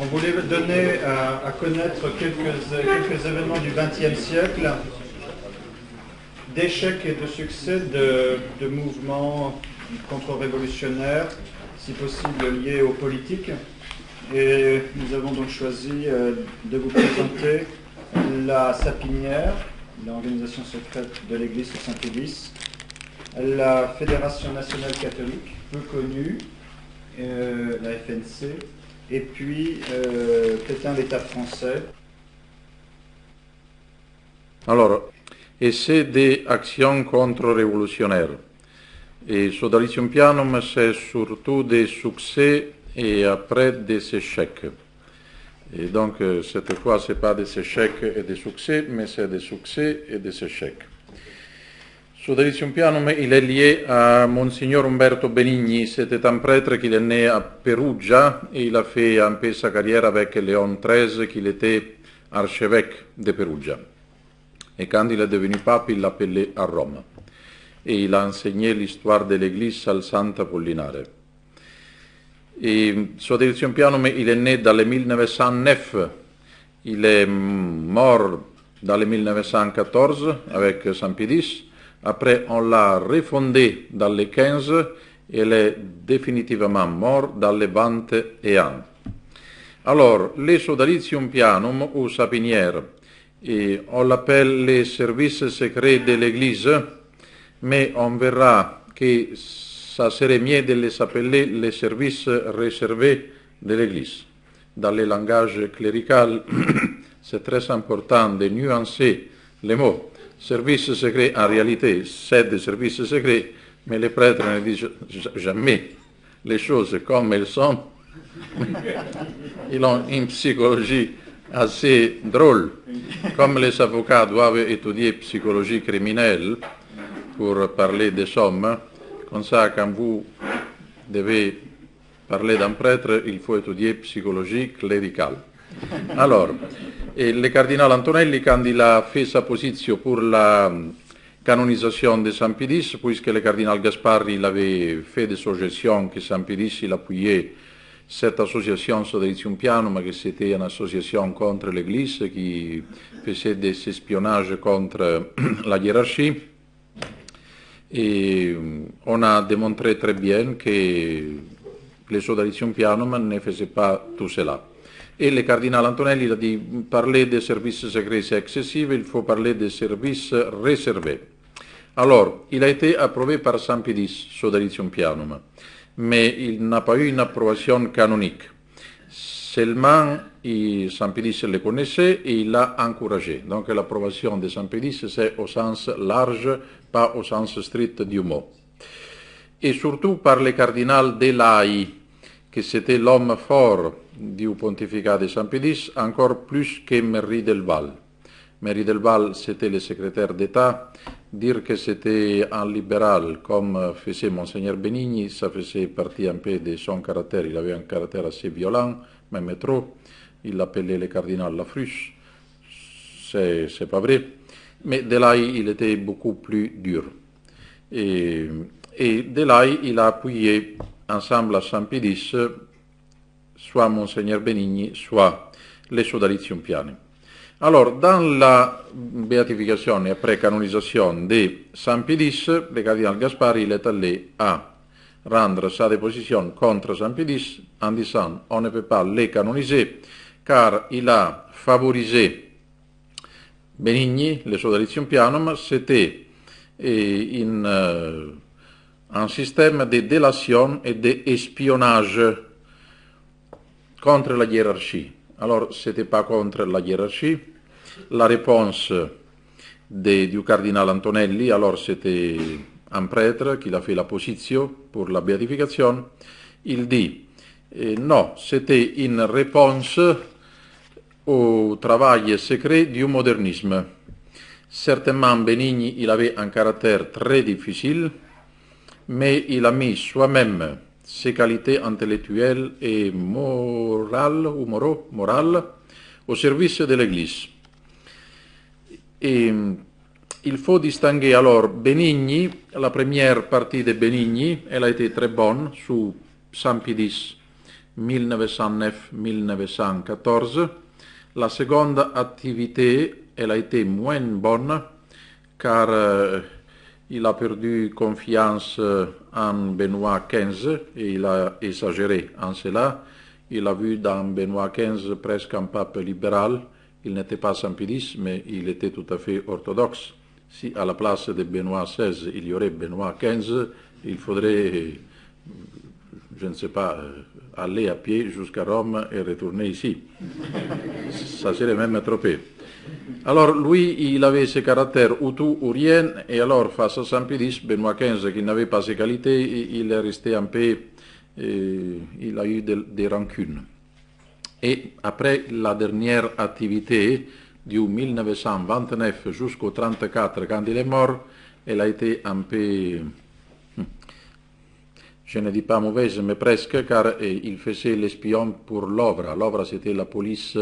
On voulait donner à connaître quelques événements du XXe siècle, d'échecs et de succès de mouvements contre-révolutionnaires, si possible liés aux politiques. Et nous avons donc choisi de vous présenter la Sapinière, l'organisation secrète de l'Église de Saint-Pédis, la Fédération nationale catholique, peu connue, la FNC, et puis Pétain, l'État français. Alors, et c'est des actions contre-révolutionnaires. Et Sodalitium Pianum, c'est surtout des succès et après des échecs. Et donc, cette fois, ce n'est pas des échecs et des succès, mais c'est des succès et des échecs. Sodalitium Pianum, il est lié à Monsignor Umberto Benigni. C'était un prêtre qui est né à Perugia et il a fait un peu sa carrière avec Léon XIII, qui était archevêque de Perugia. Et quand il est devenu pape, il l'appelait à Rome. Et il a enseigné l'histoire de l'Église al Sant'Apollinare. Et Sodalitium Pianum, il est né dans le 1909. Il est mort dans le 1914 avec Saint-Pédis. Après, on l'a refondé dans les 15 et elle est définitivement morte dans les 21. Alors, les Sodalitium Pianum ou Sapinière, et on l'appelle les services secrets de l'Église, mais on verra que ça serait mieux de les appeler les services réservés de l'Église. Dans le langage clérical, c'est très important de nuancer les mots. Service secret, en réalité, c'est des services secrets, mais les prêtres ne disent jamais les choses comme elles sont. Ils ont une psychologie assez drôle, comme les avocats doivent étudier psychologie criminelle pour parler des hommes. Comme ça, quand vous devez parler d'un prêtre, il faut étudier psychologie cléricale. Alors, et le cardinal Antonelli, quand il a fait sa position pour la canonisation de Saint-Pédis, puisque le cardinal Gasparri il avait fait des suggestions que Saint-Pédis il appuyait cette association Sodalitium Pianum, que c'était une association contre l'Église qui faisait des espionnages contre la hiérarchie. Et on a démontré très bien que le Sodalitium Pianum ne faisait pas tout cela. Et le cardinal Antonelli a dit, parler des services secrets c'est excessif, il faut parler des services réservés. Alors, il a été approuvé par Saint-Pédis, Sodalitium Pianum, mais il n'a pas eu une approbation canonique. Seulement, Saint-Pédis le connaissait et il l'a encouragé. Donc l'approbation de Saint-Pédis, c'est au sens large, pas au sens strict du mot. Et surtout par le cardinal Delay, que c'était l'homme fort du pontificat de Saint-Pédis, encore plus que Merry del Val. Merry del Val, c'était le secrétaire d'État. Dire que c'était un libéral, comme faisait Monseigneur Benigni, ça faisait partie un peu de son caractère. Il avait un caractère assez violent, même trop. Il l'appelait le cardinal Lafruche. C'est pas vrai. Mais Delay, il était beaucoup plus dur. Et Delay, il a appuyé ensemble à Saint-Pédis, soit Monseigneur Benigni, soit les Sodalitium Pianum. Alors, dans la béatification et après canonisation de Saint-Pédis, le cardinal Gasparri il est allé à rendre sa déposition contre Saint-Pédis en disant on ne peut pas les canoniser car il a favorisé Benigni, le Sodalitium Pianum, c'était un système de délation et d'espionnage contre la hiérarchie. Alors, ce n'était pas contre la hiérarchie. La réponse du cardinal Antonelli, alors c'était un prêtre qui a fait la position pour la béatification. Il dit, non, c'était une réponse au travail secret du modernisme. Certainement, Benigni, il avait un caractère très difficile, mais il a mis soi-même ses qualités intellectuelles et morales au service de l'Église. Et il faut distinguer alors Benigni, la première partie de Benigni, elle a été très bonne sous Saint-Pédis. 1909-1914. La seconde activité, elle a été moins bonne car il a perdu confiance en Benoît XV et il a exagéré en cela. Il a vu dans Benoît XV presque un pape libéral. Il n'était pas saint-pédiste, mais il était tout à fait orthodoxe. Si à la place de Benoît XVI, il y aurait Benoît XV, il faudrait, je ne sais pas, aller à pied jusqu'à Rome et retourner ici. Ça serait même trop peu. Alors lui, il avait ce caractère ou tout ou rien, et alors face à Saint-Pédis, Benoît XV, qui n'avait pas ces qualités, il est resté un peu, il a eu des rancunes. Et après la dernière activité, du 1929 jusqu'au 1934, quand il est mort, elle a été un peu, je ne dis pas mauvaise, mais presque, car il faisait l'espion pour l'Ovra. L'Ovra, c'était la police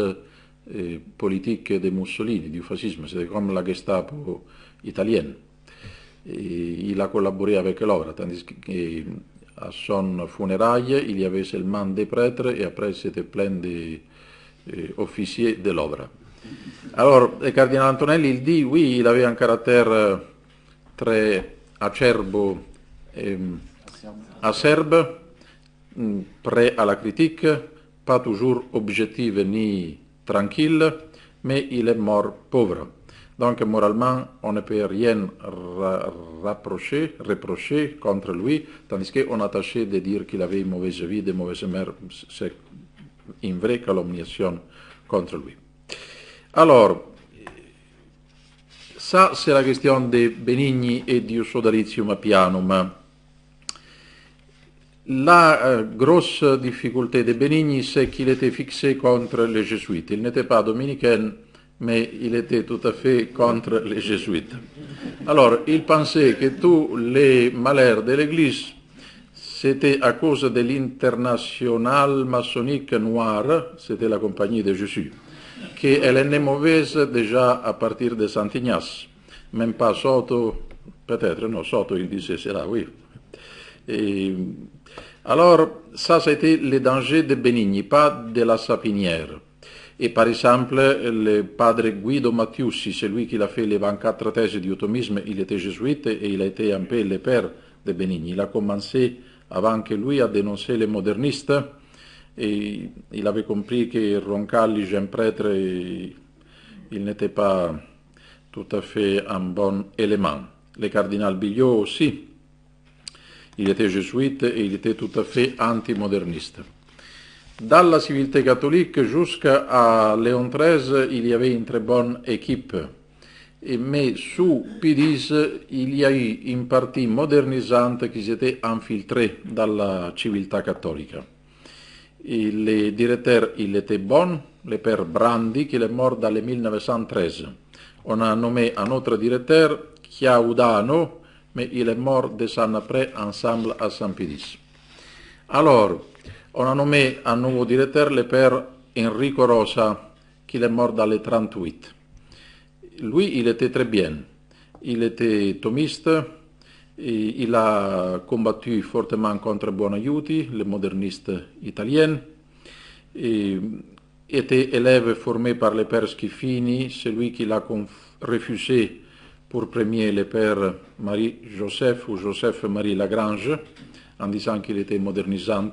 politique de Mussolini, du fascisme, c'était comme la Gestapo italienne. Et il a collaboré avec l'Ovra, tandis qu'à son funérailles, il y avait seulement des prêtres et après c'était plein d'officiers de l'Ovra. Alors, le cardinal Antonelli, il dit, oui, il avait un caractère très acerbo, acerbe, prêt à la critique, pas toujours objectif ni tranquille, mais il est mort pauvre. Donc, moralement, on ne peut rien reprocher contre lui, tandis qu'on a tâché de dire qu'il avait une mauvaise vie, de mauvaises mères. C'est une vraie calomniation contre lui. Alors, ça c'est la question de Benigni et du Sodalitium Appianum. La grosse difficulté de Benigni, c'est qu'il était fixé contre les jésuites. Il n'était pas dominicain, mais il était tout à fait contre les jésuites. Alors, il pensait que tous les malheurs de l'Église, c'était à cause de l'internationale maçonnique noire, c'était la compagnie de Jésus, qu'elle est née mauvaise déjà à partir de Saint-Ignace. Même pas Soto, peut-être, non, Soto, il disait cela, oui. Et alors, ça, c'était le danger de Benigni, pas de la Sapinière. Et par exemple, le padre Guido Mattiussi, celui qui a fait les 24 thèses du thomisme, il était jésuite et il a été un peu le père de Benigni. Il a commencé, avant que lui, à dénoncer les modernistes, et il avait compris que Roncalli, jeune prêtre, il n'était pas tout à fait un bon élément. Le cardinal Billot aussi, il était jésuite et il était tout à fait antimoderniste. Dans la civilté catholique jusqu'à Léon XIII, il y avait une très bonne équipe. Mais sous Pie X, il y a eu une partie modernisante qui s'était infiltrée dans la civiltà cattolica. Et le directeur, il était bon, le père Brandi, qui est mort dans le 1913. On a nommé un autre directeur, Chiaudano, mais il est mort 2 ans après, ensemble à Saint-Pédis. Alors, on a nommé un nouveau directeur, le père Enrico Rosa, qui est mort dans le 1938. Lui, il était très bien. Il était thomiste, et il a combattu fortement contre Buonaiuti, le moderniste italien. Et était élève formé par le père Schifini, celui qui l'a refusé pour premier le père Marie-Joseph ou Joseph-Marie Lagrange, en disant qu'il était modernisant,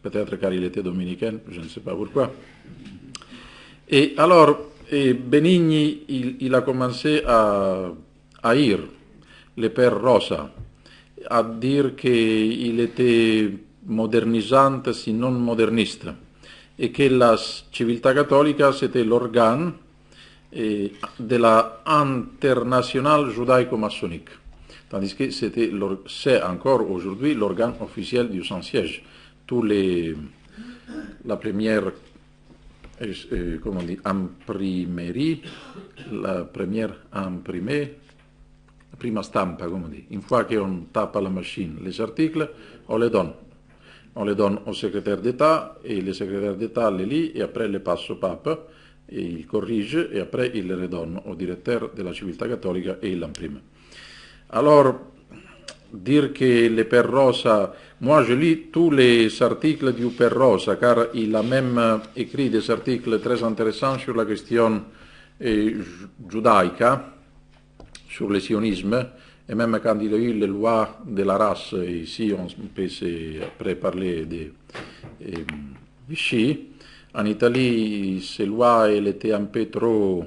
peut-être car il était dominicain, je ne sais pas pourquoi. Et alors, Benigni, il a commencé à haïr le père Rosa, à dire qu'il était modernisant, sinon moderniste, et que la civiltà cattolica, c'était l'organe de la internationale judaico-maçonnique, tandis que c'est encore aujourd'hui l'organe officiel du Saint-Siège. La première, comment on dit, imprimerie, la première imprimée, la prima stampa, comme on dit. Une fois qu'on tape à la machine les articles, on les donne. On les donne au secrétaire d'État, et le secrétaire d'État les lit, et après les passe au pape, et il corrige, et après il les redonne au directeur de la civiltà cattolica, et il l'imprime. Alors, dire que le Père Rosa, moi je lis tous les articles du Père Rosa, car il a même écrit des articles très intéressants sur la question judaïque, sur le sionisme, et même quand il a eu les lois de la race, ici on peut après parler de Vichy, en Italie, ces lois elles étaient un peu trop...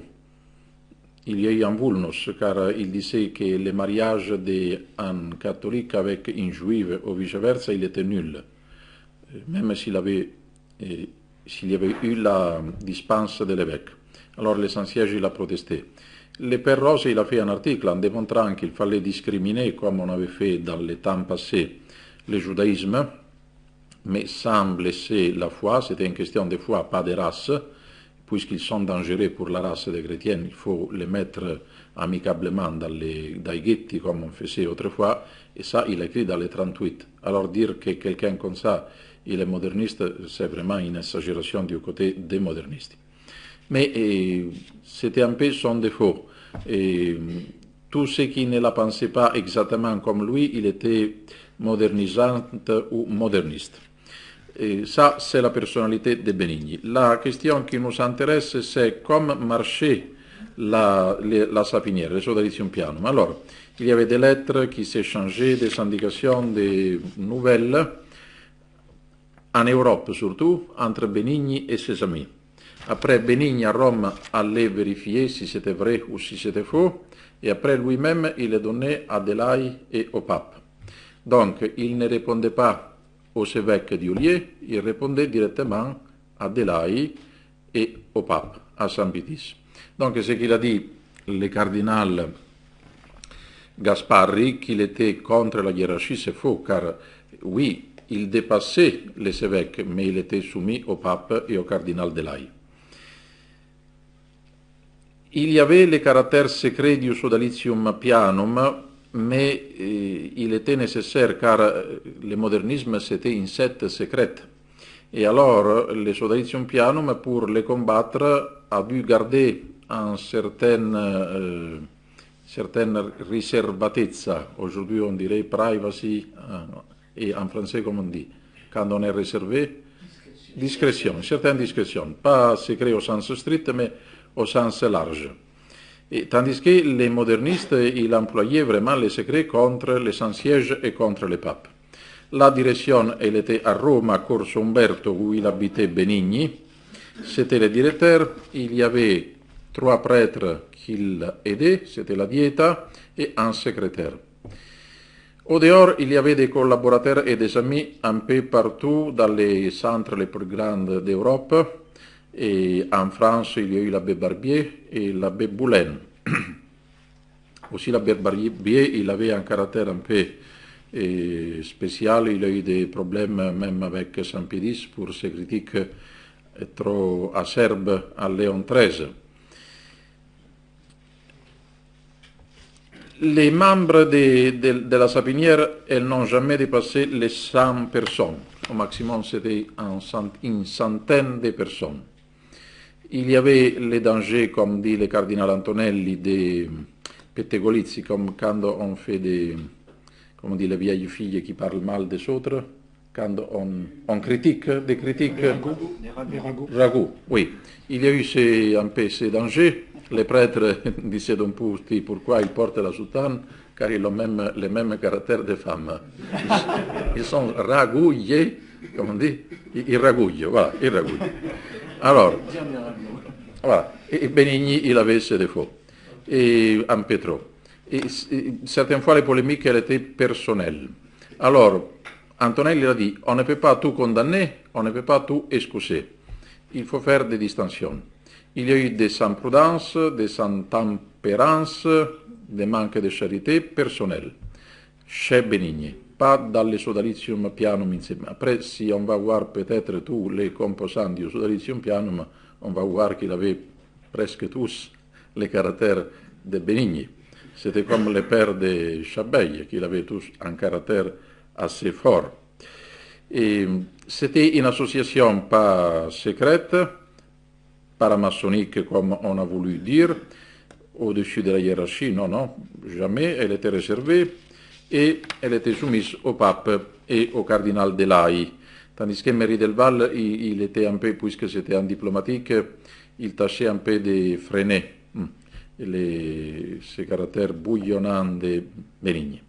Il y a eu un vulnus, car il disait que le mariage d'un catholique avec une juive ou vice-versa, il était nul. Même s'il y avait eu la dispense de l'évêque. Alors le Saint-Siège, il a protesté. Le Père Rose, il a fait un article en démontrant qu'il fallait discriminer, comme on avait fait dans les temps passés, le judaïsme, mais sans blesser la foi. C'était une question de foi, pas de race. Puisqu'ils sont dangereux pour la race des chrétiens, il faut les mettre amicablement dans les ghetti, comme on faisait autrefois, et ça, il a écrit dans les 38. Alors dire que quelqu'un comme ça, il est moderniste, c'est vraiment une exagération du côté des modernistes. Mais c'était un peu son défaut. Tous ceux qui ne la pensaient pas exactement comme lui, il était modernisant ou moderniste. Et ça, c'est la personnalité de Benigni. La question qui nous intéresse, c'est comment marchait la sapinière, le Sodalizio Pianum. Alors, il y avait des lettres qui s'échangeaient, des indications, des nouvelles, en Europe surtout, entre Benigni et ses amis. Après, Benigni à Rome allait vérifier si c'était vrai ou si c'était faux, et après lui-même, il les donnait à Delay et au pape. Donc, il ne répondait pas aux évêques d'Olier, il répondait directement à Delay et au pape, à Saint Pitis. Donc, ce qu'il a dit le cardinal Gasparri, qu'il était contre la hiérarchie, c'est faux, car oui, il dépassait les évêques, mais il était soumis au pape et au cardinal Delay. Il y avait le caractère secret du Sodalitium Pianum, mais il était nécessaire car le modernisme c'était une secte secrète. Et alors le Sodalitium Pianum, pour le combattre, a dû garder une certaine riservatezza. Aujourd'hui on dirait privacy, et en français comme on dit, quand on est réservé, discrétion, une certaine discrétion, pas secret au sens strict, mais au sens large. Et tandis que les modernistes, ils employaient vraiment les secrets contre les Saint-Sièges et contre le pape. La direction, elle était à Rome, à Corso Umberto, où il habitait Benigni. C'était le directeur. Il y avait 3 prêtres qui l'aidaient, c'était la dieta, et un secrétaire. Au dehors, il y avait des collaborateurs et des amis un peu partout dans les centres les plus grands d'Europe. Et en France, il y a eu l'abbé Barbier et l'abbé Boulen. Aussi l'abbé Barbier, il avait un caractère un peu spécial, il a eu des problèmes même avec Saint-Pédis pour ses critiques trop acerbes à Léon XIII. Les membres de la sapinière, elles n'ont jamais dépassé les 100 personnes. Au maximum, c'était une centaine de personnes. Il y avait les dangers, comme dit le cardinal Antonelli, des pettegolizzi, comme quand on fait comme on dit, les vieilles filles qui parlent mal des autres, quand on critique, des critiques. Des ragoûts, oui. Il y a eu un peu ces dangers. Les prêtres disaient d'un pouce pourquoi ils portent la soutane, car ils ont même les mêmes caractères des femmes. Ils sont ragouillés, comme on dit, ils ragouillent, voilà, ils ragouillent. Alors, voilà, et Benigni, il avait ses défauts, et un peu trop. Et certaines fois, les polémiques, elles étaient personnelles. Alors, Antonelli a dit, on ne peut pas tout condamner, on ne peut pas tout excuser. Il faut faire des distinctions. Il y a eu des imprudences, des intempérances, des manques de charité personnelles, chez Benigni. Pas dans le Sodalitium Pianum insieme. Après, si on va voir peut-être tous les composants du Sodalitium Pianum, on va voir qu'il avait presque tous les caractères de Benigni. C'était comme le père de Chabeille, qu'il avait tous un caractère assez fort. Et c'était une association pas secrète, paramaçonnique comme on a voulu dire, au-dessus de la hiérarchie, non, jamais, elle était réservée. et elle était soumise au pape et au cardinal Delay. Tandis que Méry del Val, il était un peu, puisque c'était un diplomatique, il tâchait un peu de freiner ces caractères bouillonnants de Benigni.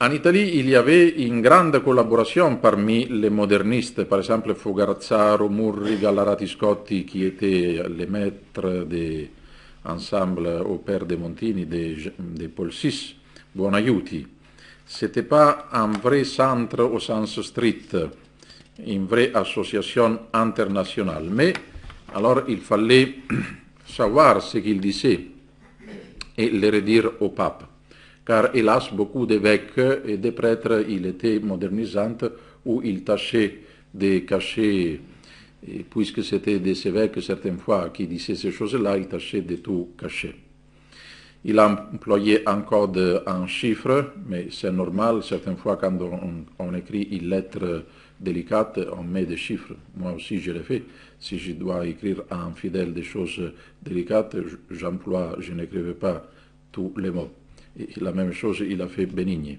En Italie, il y avait une grande collaboration parmi les modernistes, par exemple Fogarazzaro, Murri, Gallarati Scotti, qui étaient les maîtres de ensemble au Père de Montini, de Paul VI, Buonaiuti. Ce n'était pas un vrai centre au sens strict, une vraie association internationale. Mais alors il fallait savoir ce qu'il disait et le redire au pape. Car hélas, beaucoup d'évêques et de prêtres, ils étaient modernisants ou ils tâchaient de cacher, et puisque c'était des évêques certaines fois qui disaient ces choses-là, ils tâchaient de tout cacher. Il a employé un code en chiffres, mais c'est normal, certaines fois quand on écrit une lettre délicate, on met des chiffres. Moi aussi je l'ai fait. Si je dois écrire à un fidèle des choses délicates, je n'écrivais pas tous les mots. Et la même chose, il a fait Benigni.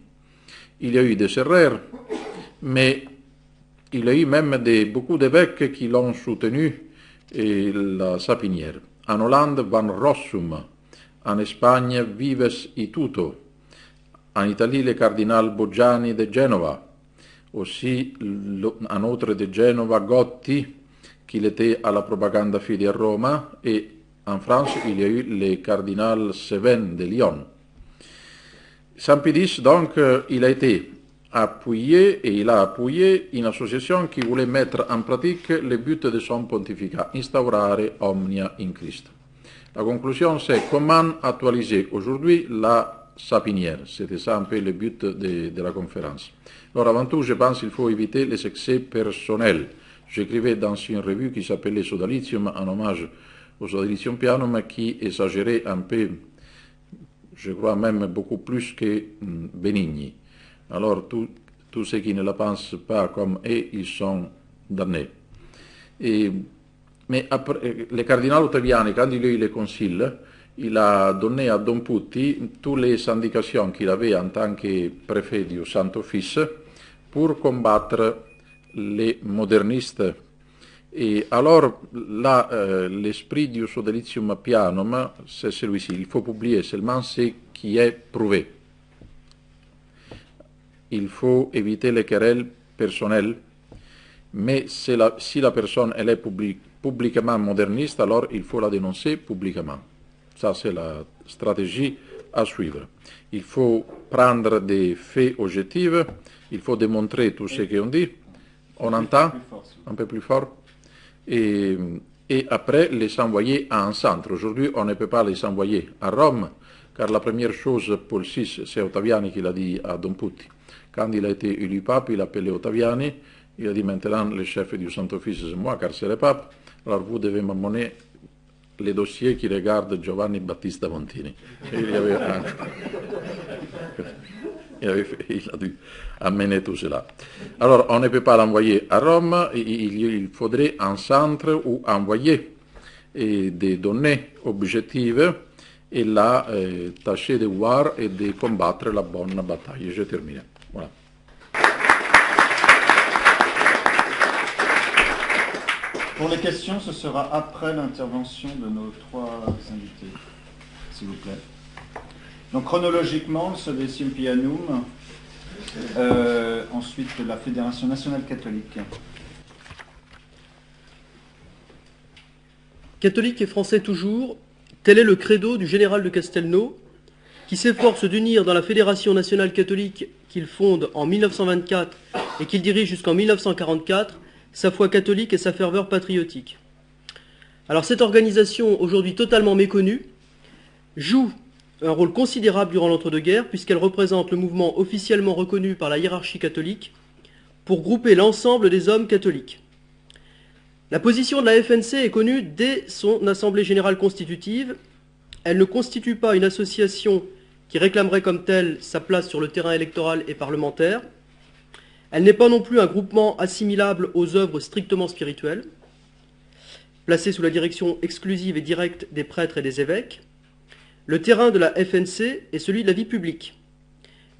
Il y a eu des erreurs, mais il y a eu même beaucoup d'évêques qui l'ont soutenu, et la Sapinière. En Hollande, Van Rossum. En Espagne, Vives y Tuto. En Italie, le cardinal Boggiani de Genova. Aussi, un autre de Genova, Gotti, qui était à la propaganda fide à Rome. Et en France, il y a eu le cardinal Seven de Lyon. Saint-Pédis, donc, il a été appuyé et il a appuyé une association qui voulait mettre en pratique le but de son pontificat, instaurare omnia in Christ. La conclusion, c'est comment actualiser aujourd'hui la sapinière. C'était ça un peu le but de la conférence. Alors avant tout, je pense qu'il faut éviter les excès personnels. J'écrivais dans une revue qui s'appelait Sodalitium, en hommage au Sodalitium Pianum, qui exagérait un peu, je crois même beaucoup plus que Benigni. Alors tous ceux qui ne la pensent pas comme eux, ils sont damnés. Mais après, le cardinal Ottaviani, quand il a eu le concile, il a donné à Don Putti toutes les indications qu'il avait en tant que préfet du Saint-Office pour combattre les modernistes. Et alors, là, l'esprit du Sodalitium Pianum, c'est celui-ci. Il faut publier seulement ce qui est prouvé. Il faut éviter les querelles personnelles, mais si la personne elle est publiquement moderniste, alors il faut la dénoncer publiquement. Ça, c'est la stratégie à suivre. Il faut prendre des faits objectifs, il faut démontrer tout ce qu'on dit. On entend un peu plus fort. Et après, les envoyer à un centre. Aujourd'hui, on ne peut pas les envoyer à Rome, car la première chose, Paul VI, c'est Ottaviani qui l'a dit à Don Putti. Quand il a été élu pape, il a appelé Ottaviani, il a dit maintenant le chef du Saint-Office c'est moi, car c'est le pape, alors vous devez m'amener les dossiers qui regardent Giovanni Battista Montini. Il a dû amener tout cela. Alors, on ne peut pas l'envoyer à Rome, il faudrait un centre où envoyer des données objectives et là, tâcher de voir et de combattre la bonne bataille. Je termine. Voilà. Pour les questions, ce sera après l'intervention de nos trois invités, s'il vous plaît. Donc chronologiquement, le Sodalitium Pianum, ensuite la Fédération nationale catholique. Catholique et français toujours, tel est le credo du général de Castelnau, qui s'efforce d'unir dans la Fédération nationale catholique qu'il fonde en 1924 et qu'il dirige jusqu'en 1944, sa foi catholique et sa ferveur patriotique. Alors cette organisation, aujourd'hui totalement méconnue, joue un rôle considérable durant l'entre-deux-guerres, puisqu'elle représente le mouvement officiellement reconnu par la hiérarchie catholique pour grouper l'ensemble des hommes catholiques. La position de la FNC est connue dès son assemblée générale constitutive. Elle ne constitue pas une association qui réclamerait comme telle sa place sur le terrain électoral et parlementaire. Elle n'est pas non plus un groupement assimilable aux œuvres strictement spirituelles, placé sous la direction exclusive et directe des prêtres et des évêques. Le terrain de la FNC est celui de la vie publique.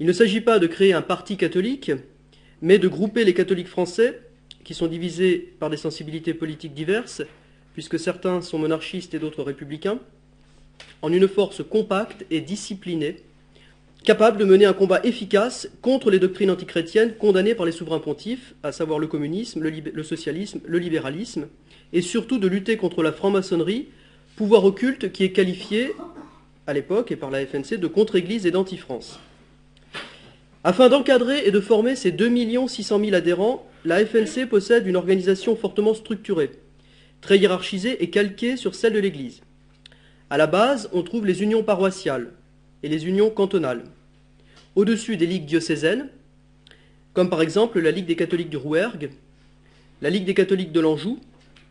Il ne s'agit pas de créer un parti catholique, mais de grouper les catholiques français, qui sont divisés par des sensibilités politiques diverses, puisque certains sont monarchistes et d'autres républicains, en une force compacte et disciplinée, capable de mener un combat efficace contre les doctrines antichrétiennes condamnées par les souverains pontifes, à savoir le communisme, le socialisme, le libéralisme, et surtout de lutter contre la franc-maçonnerie, pouvoir occulte qui est qualifié, à l'époque et par la FNC, de contre-église et d'anti-France. Afin d'encadrer et de former ces 2 600 000 adhérents, la FNC possède une organisation fortement structurée, très hiérarchisée et calquée sur celle de l'Église. À la base, on trouve les unions paroissiales et les unions cantonales. Au-dessus, des ligues diocésaines, comme par exemple la Ligue des catholiques du Rouergue, la Ligue des catholiques de l'Anjou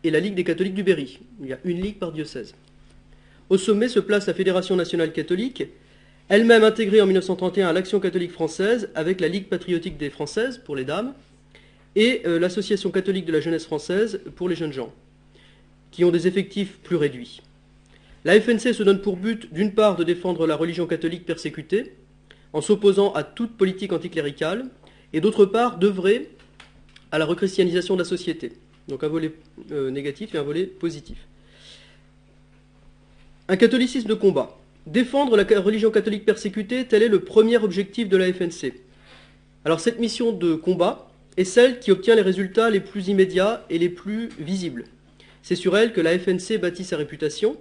et la Ligue des catholiques du Berry. Il y a une ligue par diocèse. Au sommet se place la Fédération nationale catholique, elle-même intégrée en 1931 à l'Action catholique française avec la Ligue patriotique des Françaises pour les dames et l'Association catholique de la jeunesse française pour les jeunes gens, qui ont des effectifs plus réduits. La FNC se donne pour but, d'une part, de défendre la religion catholique persécutée, en s'opposant à toute politique anticléricale, et d'autre part, d'œuvrer à la rechristianisation de la société. Donc un volet négatif et un volet positif. Un catholicisme de combat. Défendre la religion catholique persécutée, tel est le premier objectif de la FNC. Alors cette mission de combat est celle qui obtient les résultats les plus immédiats et les plus visibles. C'est sur elle que la FNC bâtit sa réputation.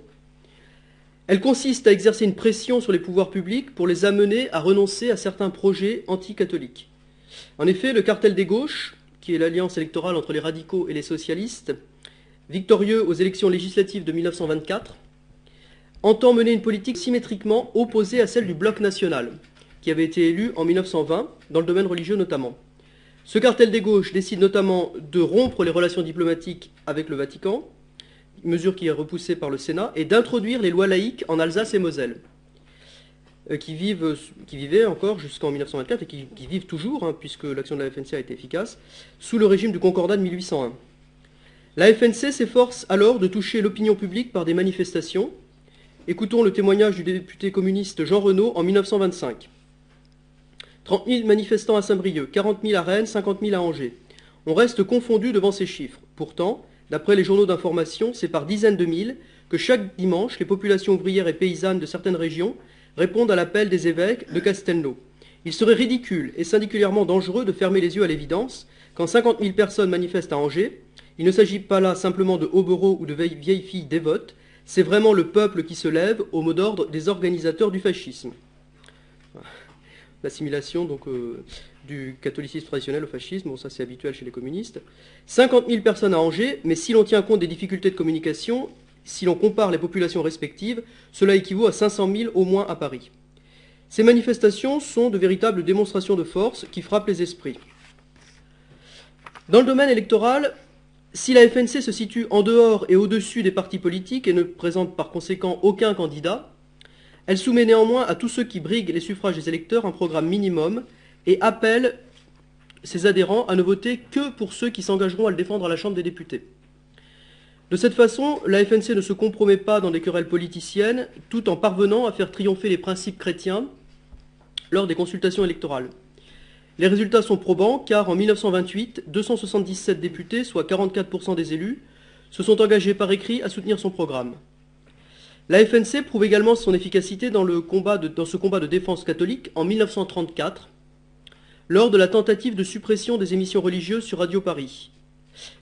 Elle consiste à exercer une pression sur les pouvoirs publics pour les amener à renoncer à certains projets anticatholiques. En effet, le cartel des gauches, qui est l'alliance électorale entre les radicaux et les socialistes, victorieux aux élections législatives de 1924, entend mener une politique symétriquement opposée à celle du bloc national, qui avait été élu en 1920, dans le domaine religieux notamment. Ce cartel des gauches décide notamment de rompre les relations diplomatiques avec le Vatican, mesure qui est repoussée par le Sénat, et d'introduire les lois laïques en Alsace et Moselle, qui vivaient encore jusqu'en 1924 et qui vivent toujours, hein, puisque l'action de la FNC a été efficace, sous le régime du Concordat de 1801. La FNC s'efforce alors de toucher l'opinion publique par des manifestations. Écoutons le témoignage du député communiste Jean Renaud en 1925. 30 000 manifestants à Saint-Brieuc, 40 000 à Rennes, 50 000 à Angers. On reste confondu devant ces chiffres. Pourtant, d'après les journaux d'information, c'est par dizaines de mille que chaque dimanche, les populations ouvrières et paysannes de certaines régions répondent à l'appel des évêques de Castelnau. Il serait ridicule et singulièrement dangereux de fermer les yeux à l'évidence quand 50 000 personnes manifestent à Angers. Il ne s'agit pas là simplement de hobereaux ou de vieilles filles dévotes, c'est vraiment le peuple qui se lève au mot d'ordre des organisateurs du fascisme. L'assimilation donc du catholicisme traditionnel au fascisme, bon ça c'est habituel chez les communistes. 50 000 personnes à Angers, mais si l'on tient compte des difficultés de communication, si l'on compare les populations respectives, cela équivaut à 500 000 au moins à Paris. Ces manifestations sont de véritables démonstrations de force qui frappent les esprits. Dans le domaine électoral, si la FNC se situe en dehors et au-dessus des partis politiques et ne présente par conséquent aucun candidat, elle soumet néanmoins à tous ceux qui briguent les suffrages des électeurs un programme minimum et appelle ses adhérents à ne voter que pour ceux qui s'engageront à le défendre à la Chambre des députés. De cette façon, la FNC ne se compromet pas dans des querelles politiciennes, tout en parvenant à faire triompher les principes chrétiens lors des consultations électorales. Les résultats sont probants car en 1928, 277 députés, soit 44% des élus, se sont engagés par écrit à soutenir son programme. La FNC prouve également son efficacité dans ce combat de défense catholique en 1934, lors de la tentative de suppression des émissions religieuses sur Radio Paris.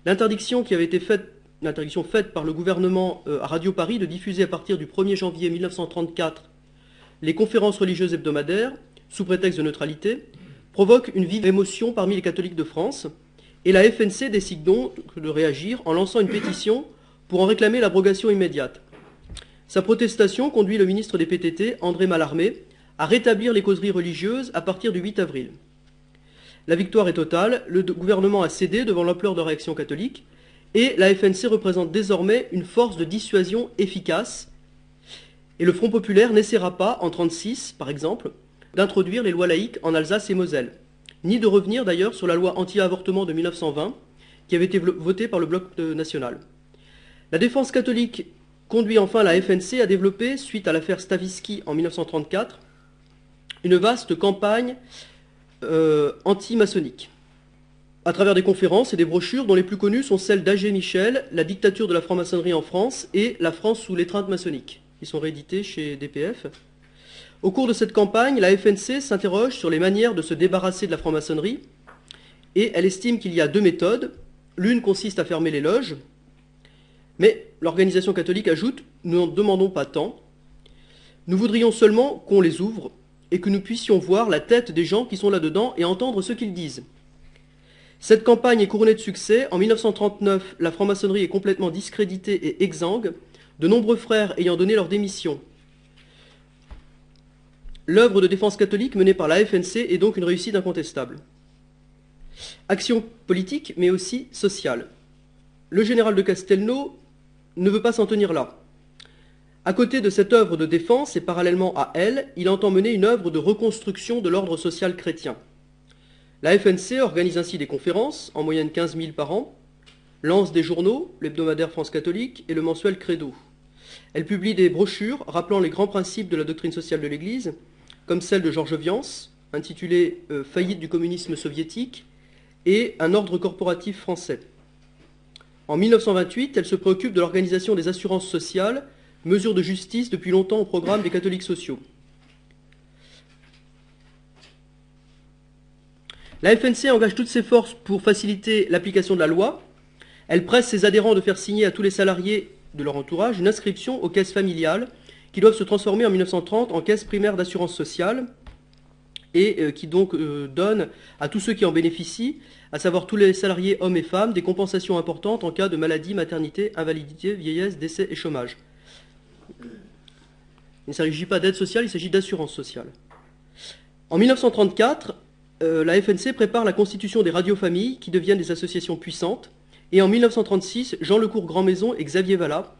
L'interdiction faite par le gouvernement à Radio Paris de diffuser à partir du 1er janvier 1934 les conférences religieuses hebdomadaires, sous prétexte de neutralité, provoque une vive émotion parmi les catholiques de France, et la FNC décide donc de réagir en lançant une pétition pour en réclamer l'abrogation immédiate. Sa protestation conduit le ministre des PTT, André Mallarmé, à rétablir les causeries religieuses à partir du 8 avril. La victoire est totale, le gouvernement a cédé devant l'ampleur de la réaction catholique, et la FNC représente désormais une force de dissuasion efficace, et le Front populaire n'essaiera pas, en 1936 par exemple, d'introduire les lois laïques en Alsace et Moselle, ni de revenir d'ailleurs sur la loi anti-avortement de 1920, qui avait été votée par le bloc national. La défense catholique conduit enfin la FNC à développer, suite à l'affaire Stavisky en 1934, une vaste campagne anti-maçonnique, à travers des conférences et des brochures dont les plus connues sont celles d'A.G. Michel, La dictature de la franc-maçonnerie en France et La France sous l'étreinte maçonnique, qui sont réédités chez DPF. Au cours de cette campagne, la FNC s'interroge sur les manières de se débarrasser de la franc-maçonnerie et elle estime qu'il y a deux méthodes. L'une consiste à fermer les loges, mais l'organisation catholique ajoute « Nous n'en demandons pas tant. Nous voudrions seulement qu'on les ouvre et que nous puissions voir la tête des gens qui sont là-dedans et entendre ce qu'ils disent. » Cette campagne est couronnée de succès. En 1939, la franc-maçonnerie est complètement discréditée et exsangue, de nombreux frères ayant donné leur démission. L'œuvre de défense catholique menée par la FNC est donc une réussite incontestable. Action politique, mais aussi sociale. Le général de Castelnau ne veut pas s'en tenir là. À côté de cette œuvre de défense et parallèlement à elle, il entend mener une œuvre de reconstruction de l'ordre social chrétien. La FNC organise ainsi des conférences, en moyenne 15 000 par an, lance des journaux, l'hebdomadaire France catholique et le mensuel Credo. Elle publie des brochures rappelant les grands principes de la doctrine sociale de l'Église, comme celle de Georges Viance, intitulée « Faillite du communisme soviétique » et « Un ordre corporatif français ». En 1928, elle se préoccupe de l'organisation des assurances sociales, mesure de justice depuis longtemps au programme des catholiques sociaux. La FNC engage toutes ses forces pour faciliter l'application de la loi. Elle presse ses adhérents de faire signer à tous les salariés de leur entourage une inscription aux caisses familiales qui doivent se transformer en 1930 en caisses primaires d'assurance sociale et qui donc donnent à tous ceux qui en bénéficient, à savoir tous les salariés hommes et femmes, des compensations importantes en cas de maladie, maternité, invalidité, vieillesse, décès et chômage. Il ne s'agit pas d'aide sociale, il s'agit d'assurance sociale. En 1934, la FNC prépare la constitution des radiofamilles qui deviennent des associations puissantes. Et en 1936, Jean Lecourt Grandmaison et Xavier Vallat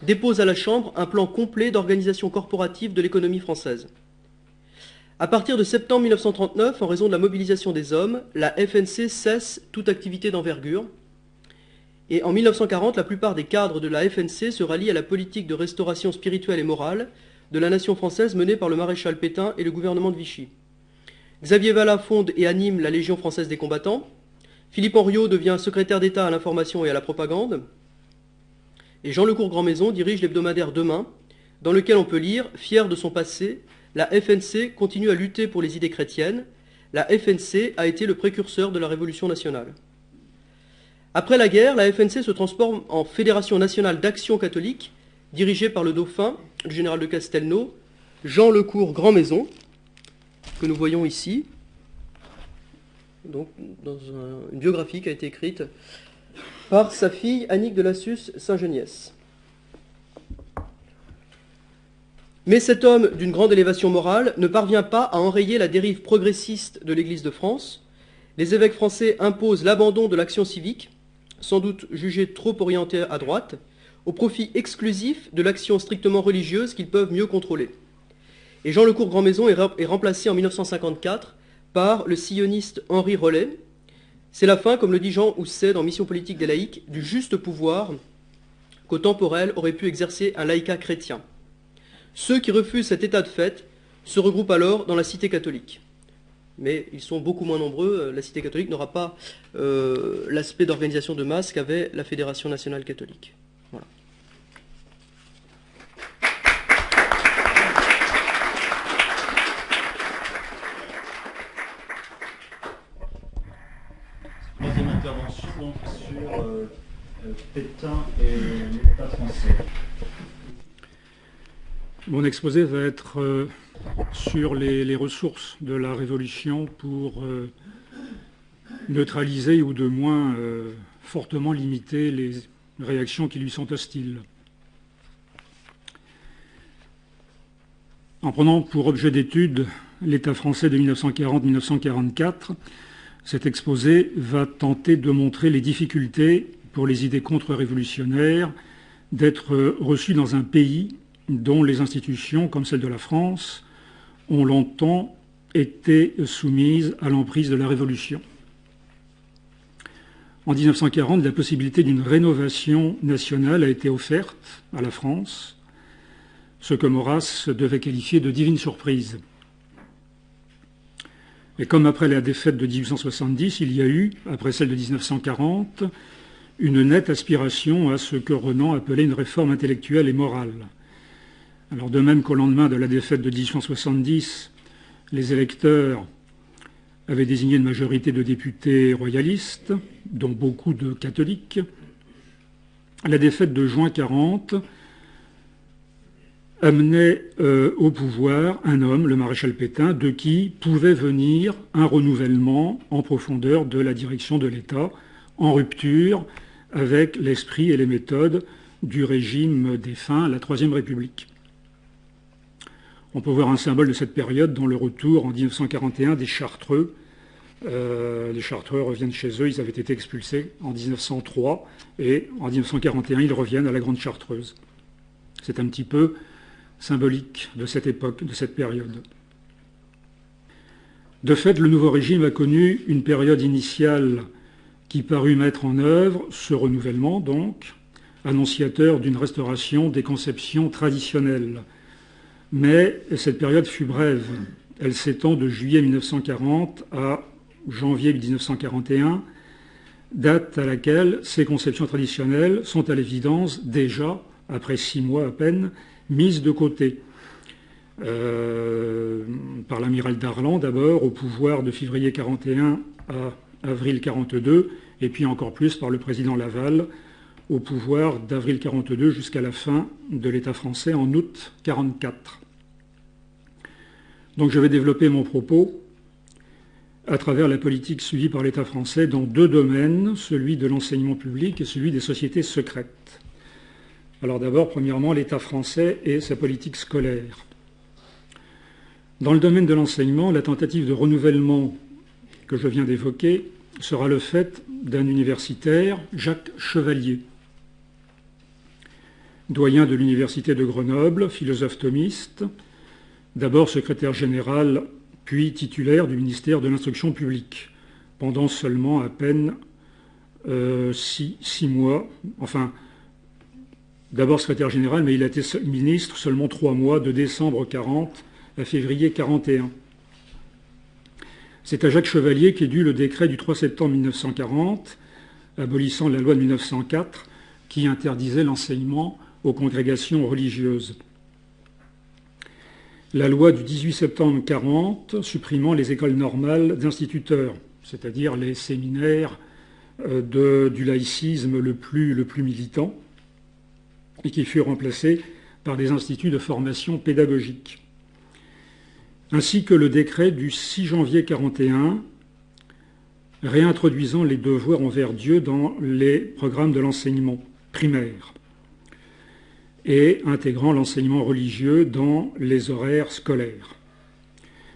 déposent à la Chambre un plan complet d'organisation corporative de l'économie française. À partir de septembre 1939, en raison de la mobilisation des hommes, la FNC cesse toute activité d'envergure. Et en 1940, la plupart des cadres de la FNC se rallient à la politique de restauration spirituelle et morale de la nation française menée par le maréchal Pétain et le gouvernement de Vichy. Xavier Vallat fonde et anime la Légion française des combattants. Philippe Henriot devient secrétaire d'État à l'information et à la propagande. Et Jean Lecourt Grandmaison dirige l'hebdomadaire Demain, dans lequel on peut lire « Fier de son passé, la FNC continue à lutter pour les idées chrétiennes. La FNC a été le précurseur de la Révolution nationale. » Après la guerre, la FNC se transforme en Fédération nationale d'action catholique, dirigée par le dauphin, le général de Castelnau, Jean Lecourt Grandmaison, que nous voyons ici, donc dans une biographie qui a été écrite par sa fille Annick de Lassus Saint-Geniès. Mais cet homme d'une grande élévation morale ne parvient pas à enrayer la dérive progressiste de l'Église de France. Les évêques français imposent l'abandon de l'action civique, sans doute jugée trop orientée à droite, au profit exclusif de l'action strictement religieuse qu'ils peuvent mieux contrôler. Et Jean Lecourt Grandmaison est remplacé en 1954 par le sioniste Henri Rollet. C'est la fin, comme le dit Jean Housset dans Mission politique des laïcs, du juste pouvoir qu'au temporel aurait pu exercer un laïcat chrétien. Ceux qui refusent cet état de fait se regroupent alors dans la cité catholique. Mais ils sont beaucoup moins nombreux. La cité catholique n'aura pas l'aspect d'organisation de masse qu'avait la Fédération nationale catholique. Voilà. Troisième intervention donc sur Pétain et l'État français. Mon exposé va être sur les ressources de la Révolution pour neutraliser ou de moins fortement limiter les réactions qui lui sont hostiles. En prenant pour objet d'étude l'État français de 1940-1944, cet exposé va tenter de montrer les difficultés pour les idées contre-révolutionnaires d'être reçues dans un pays dont les institutions, comme celle de la France, ont longtemps été soumises à l'emprise de la Révolution. En 1940, la possibilité d'une rénovation nationale a été offerte à la France, ce que Maurras devait qualifier de divine surprise. Et comme après la défaite de 1870, il y a eu, après celle de 1940, une nette aspiration à ce que Renan appelait une réforme intellectuelle et morale. Alors de même qu'au lendemain de la défaite de 1870, les électeurs avaient désigné une majorité de députés royalistes, dont beaucoup de catholiques, la défaite de juin 40 amenait au pouvoir un homme, le maréchal Pétain, de qui pouvait venir un renouvellement en profondeur de la direction de l'État, en rupture avec l'esprit et les méthodes du régime défunt, la Troisième République. On peut voir un symbole de cette période dans le retour en 1941 des Chartreux. Les Chartreux reviennent chez eux, ils avaient été expulsés en 1903 et en 1941 ils reviennent à la Grande Chartreuse. C'est un petit peu symbolique de cette époque, de cette période. De fait, le nouveau régime a connu une période initiale qui parut mettre en œuvre ce renouvellement, donc, annonciateur d'une restauration des conceptions traditionnelles. Mais cette période fut brève. Elle s'étend de juillet 1940 à janvier 1941, date à laquelle ces conceptions traditionnelles sont à l'évidence déjà, après 6 mois à peine, mises de côté. Par l'amiral Darlan d'abord, au pouvoir de février 41 à avril 42, et puis encore plus par le président Laval, au pouvoir d'avril 42 jusqu'à la fin de l'État français en août 44. Donc je vais développer mon propos à travers la politique suivie par l'État français dans 2 domaines, celui de l'enseignement public et celui des sociétés secrètes. Alors d'abord, premièrement, l'État français et sa politique scolaire. Dans le domaine de l'enseignement, la tentative de renouvellement que je viens d'évoquer sera le fait d'un universitaire, Jacques Chevalier, doyen de l'université de Grenoble, philosophe thomiste, d'abord secrétaire général, puis titulaire du ministère de l'Instruction publique, pendant seulement à peine 6 mois, enfin, d'abord secrétaire général, mais il a été ministre seulement 3 mois, de décembre 40 à février 41. C'est à Jacques Chevalier qu'est dû le décret du 3 septembre 1940, abolissant la loi de 1904, qui interdisait l'enseignement aux congrégations religieuses. La loi du 18 septembre 40, supprimant les écoles normales d'instituteurs, c'est-à-dire les séminaires du laïcisme le plus militant, et qui furent remplacés par des instituts de formation pédagogique. Ainsi que le décret du 6 janvier 41, réintroduisant les devoirs envers Dieu dans les programmes de l'enseignement primaire et intégrant l'enseignement religieux dans les horaires scolaires.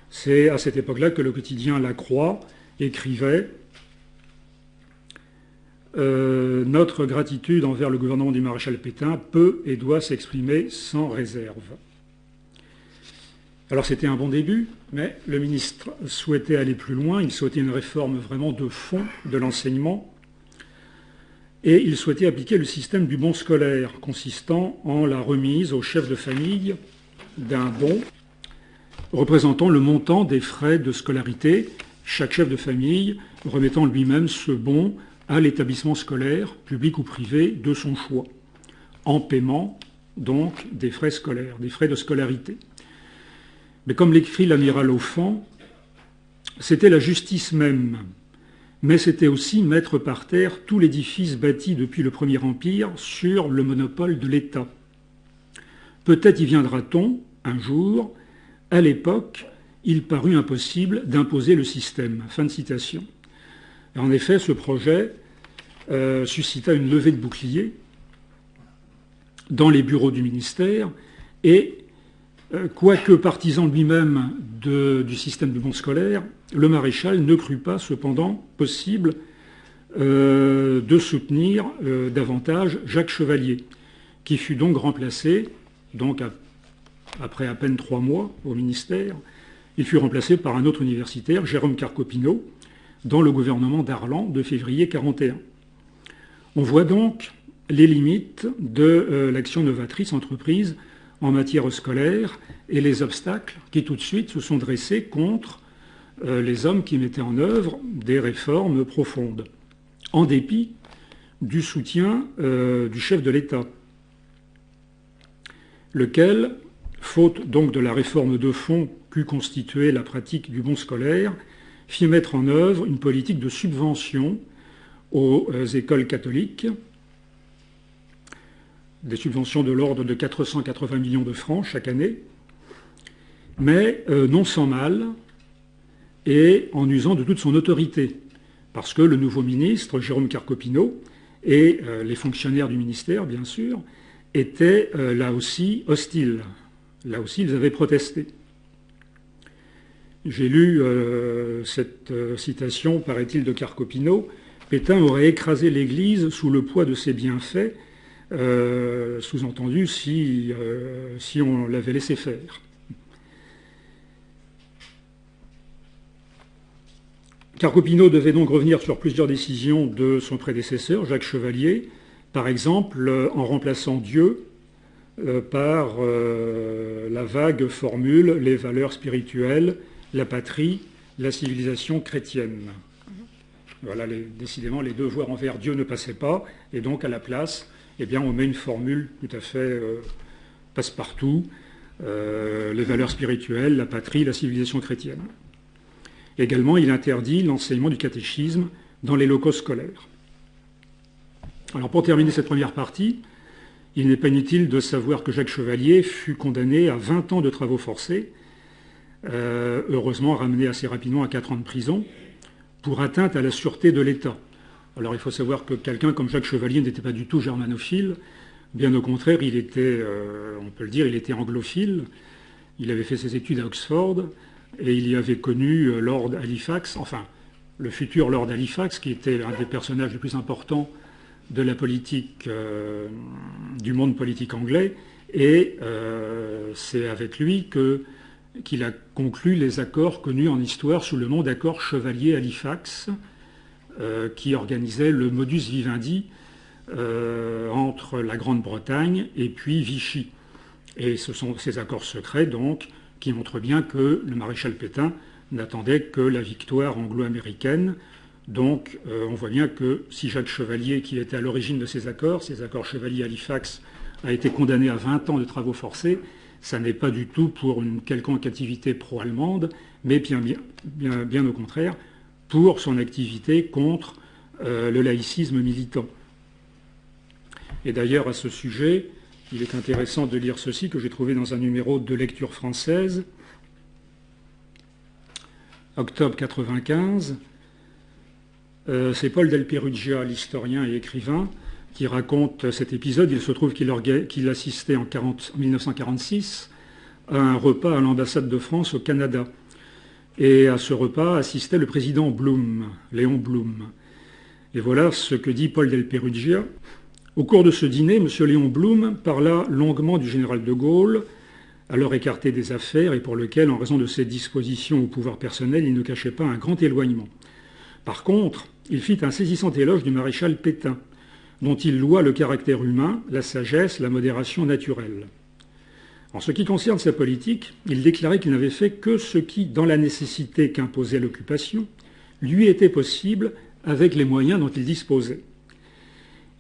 C'est à cette époque-là que le quotidien La Croix écrivait notre gratitude envers le gouvernement du maréchal Pétain peut et doit s'exprimer sans réserve. Alors c'était un bon début, mais le ministre souhaitait aller plus loin, il souhaitait une réforme vraiment de fond de l'enseignement, et il souhaitait appliquer le système du bon scolaire, consistant en la remise au chef de famille d'un bon représentant le montant des frais de scolarité, chaque chef de famille remettant lui-même ce bon à l'établissement scolaire, public ou privé, de son choix, en paiement donc des frais scolaires, des frais de scolarité. Mais comme l'écrit l'amiral Offand, c'était la justice même, mais c'était aussi mettre par terre tout l'édifice bâti depuis le Premier Empire sur le monopole de l'État. Peut-être y viendra-t-on un jour. À l'époque, il parut impossible d'imposer le système. Fin de citation. Et en effet, ce projet suscita une levée de boucliers dans les bureaux du ministère et quoique partisan lui-même du système du bon scolaire, le maréchal ne crut pas cependant possible de soutenir davantage Jacques Chevalier, qui fut donc remplacé, après à peine 3 mois au ministère, il fut remplacé par un autre universitaire, Jérôme Carcopino, dans le gouvernement Darlan de février 41. On voit donc les limites de l'action novatrice entreprise en matière scolaire et les obstacles qui tout de suite se sont dressés contre les hommes qui mettaient en œuvre des réformes profondes, en dépit du soutien du chef de l'État, lequel, faute donc de la réforme de fond qu'eût constituée la pratique du bon scolaire, fit mettre en œuvre une politique de subvention aux écoles catholiques, des subventions de l'ordre de 480 millions de francs chaque année, mais non sans mal et en usant de toute son autorité, parce que le nouveau ministre, Jérôme Carcopino, et les fonctionnaires du ministère, bien sûr, étaient là aussi hostiles. Là aussi, ils avaient protesté. J'ai lu cette citation, paraît-il, de Carcopino. Pétain aurait écrasé l'Église sous le poids de ses bienfaits, sous-entendu si on l'avait laissé faire. Carcopino devait donc revenir sur plusieurs décisions de son prédécesseur, Jacques Chevalier, par exemple en remplaçant Dieu par la vague formule « les valeurs spirituelles, la patrie, la civilisation chrétienne ». Voilà, décidément, les deux voies envers Dieu ne passaient pas, et donc à la place, eh bien, on met une formule tout à fait passe-partout, les valeurs spirituelles, la patrie, la civilisation chrétienne. Également, il interdit l'enseignement du catéchisme dans les locaux scolaires. Alors, pour terminer cette première partie, il n'est pas inutile de savoir que Jacques Chevalier fut condamné à 20 ans de travaux forcés, heureusement ramené assez rapidement à 4 ans de prison, pour atteinte à la sûreté de l'État. Alors, il faut savoir que quelqu'un comme Jacques Chevalier n'était pas du tout germanophile. Bien au contraire, il était, on peut le dire, il était anglophile. Il avait fait ses études à Oxford et il y avait connu Lord Halifax, enfin, le futur Lord Halifax, qui était un des personnages les plus importants de la politique, du monde politique anglais. Et c'est avec lui qu'il a conclu les accords connus en histoire sous le nom d'accord Chevalier-Halifax, qui organisait le modus vivendi entre la Grande-Bretagne et puis Vichy. Et ce sont ces accords secrets, donc, qui montrent bien que le maréchal Pétain n'attendait que la victoire anglo-américaine. Donc, on voit bien que si Jacques Chevalier, qui était à l'origine de ces accords Chevalier-Halifax, a été condamné à 20 ans de travaux forcés, ça n'est pas du tout pour une quelconque activité pro-allemande, mais bien au contraire, pour son activité contre le laïcisme militant. Et d'ailleurs, à ce sujet, il est intéressant de lire ceci que j'ai trouvé dans un numéro de Lecture française, octobre 1995. C'est Paul Del Perugia, l'historien et écrivain, qui raconte cet épisode. Il se trouve qu'il assistait en 1946 à un repas à l'ambassade de France au Canada. Et à ce repas assistait le président Blum, Léon Blum. Et voilà ce que dit Paul Del Perugia. Au cours de ce dîner, M. Léon Blum parla longuement du général de Gaulle, alors écarté des affaires et pour lequel, en raison de ses dispositions au pouvoir personnel, il ne cachait pas un grand éloignement. Par contre, il fit un saisissant éloge du maréchal Pétain, dont il loua le caractère humain, la sagesse, la modération naturelle. En ce qui concerne sa politique, il déclarait qu'il n'avait fait que ce qui, dans la nécessité qu'imposait l'occupation, lui était possible avec les moyens dont il disposait.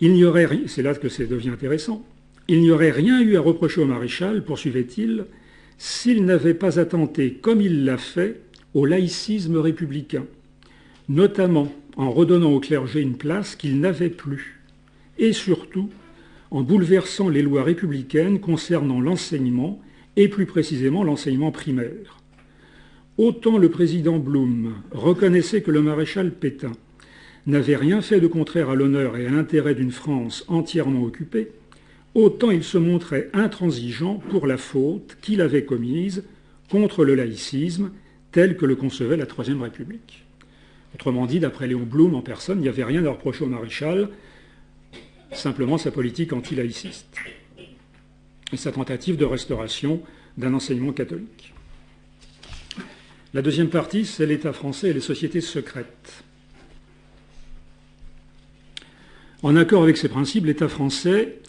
Il n'y aurait rien, c'est là que ça devient intéressant, il n'y aurait rien eu à reprocher au maréchal, poursuivait-il, s'il n'avait pas attenté, comme il l'a fait, au laïcisme républicain, notamment en redonnant au clergé une place qu'il n'avait plus, et surtout en bouleversant les lois républicaines concernant l'enseignement, et plus précisément l'enseignement primaire. Autant le président Blum reconnaissait que le maréchal Pétain n'avait rien fait de contraire à l'honneur et à l'intérêt d'une France entièrement occupée, autant il se montrait intransigeant pour la faute qu'il avait commise contre le laïcisme tel que le concevait la Troisième République. Autrement dit, d'après Léon Blum en personne, il n'y avait rien à reprocher au maréchal, simplement sa politique anti-laïciste et sa tentative de restauration d'un enseignement catholique. La deuxième partie, c'est l'État français et les sociétés secrètes. En accord avec ces principes, l'État français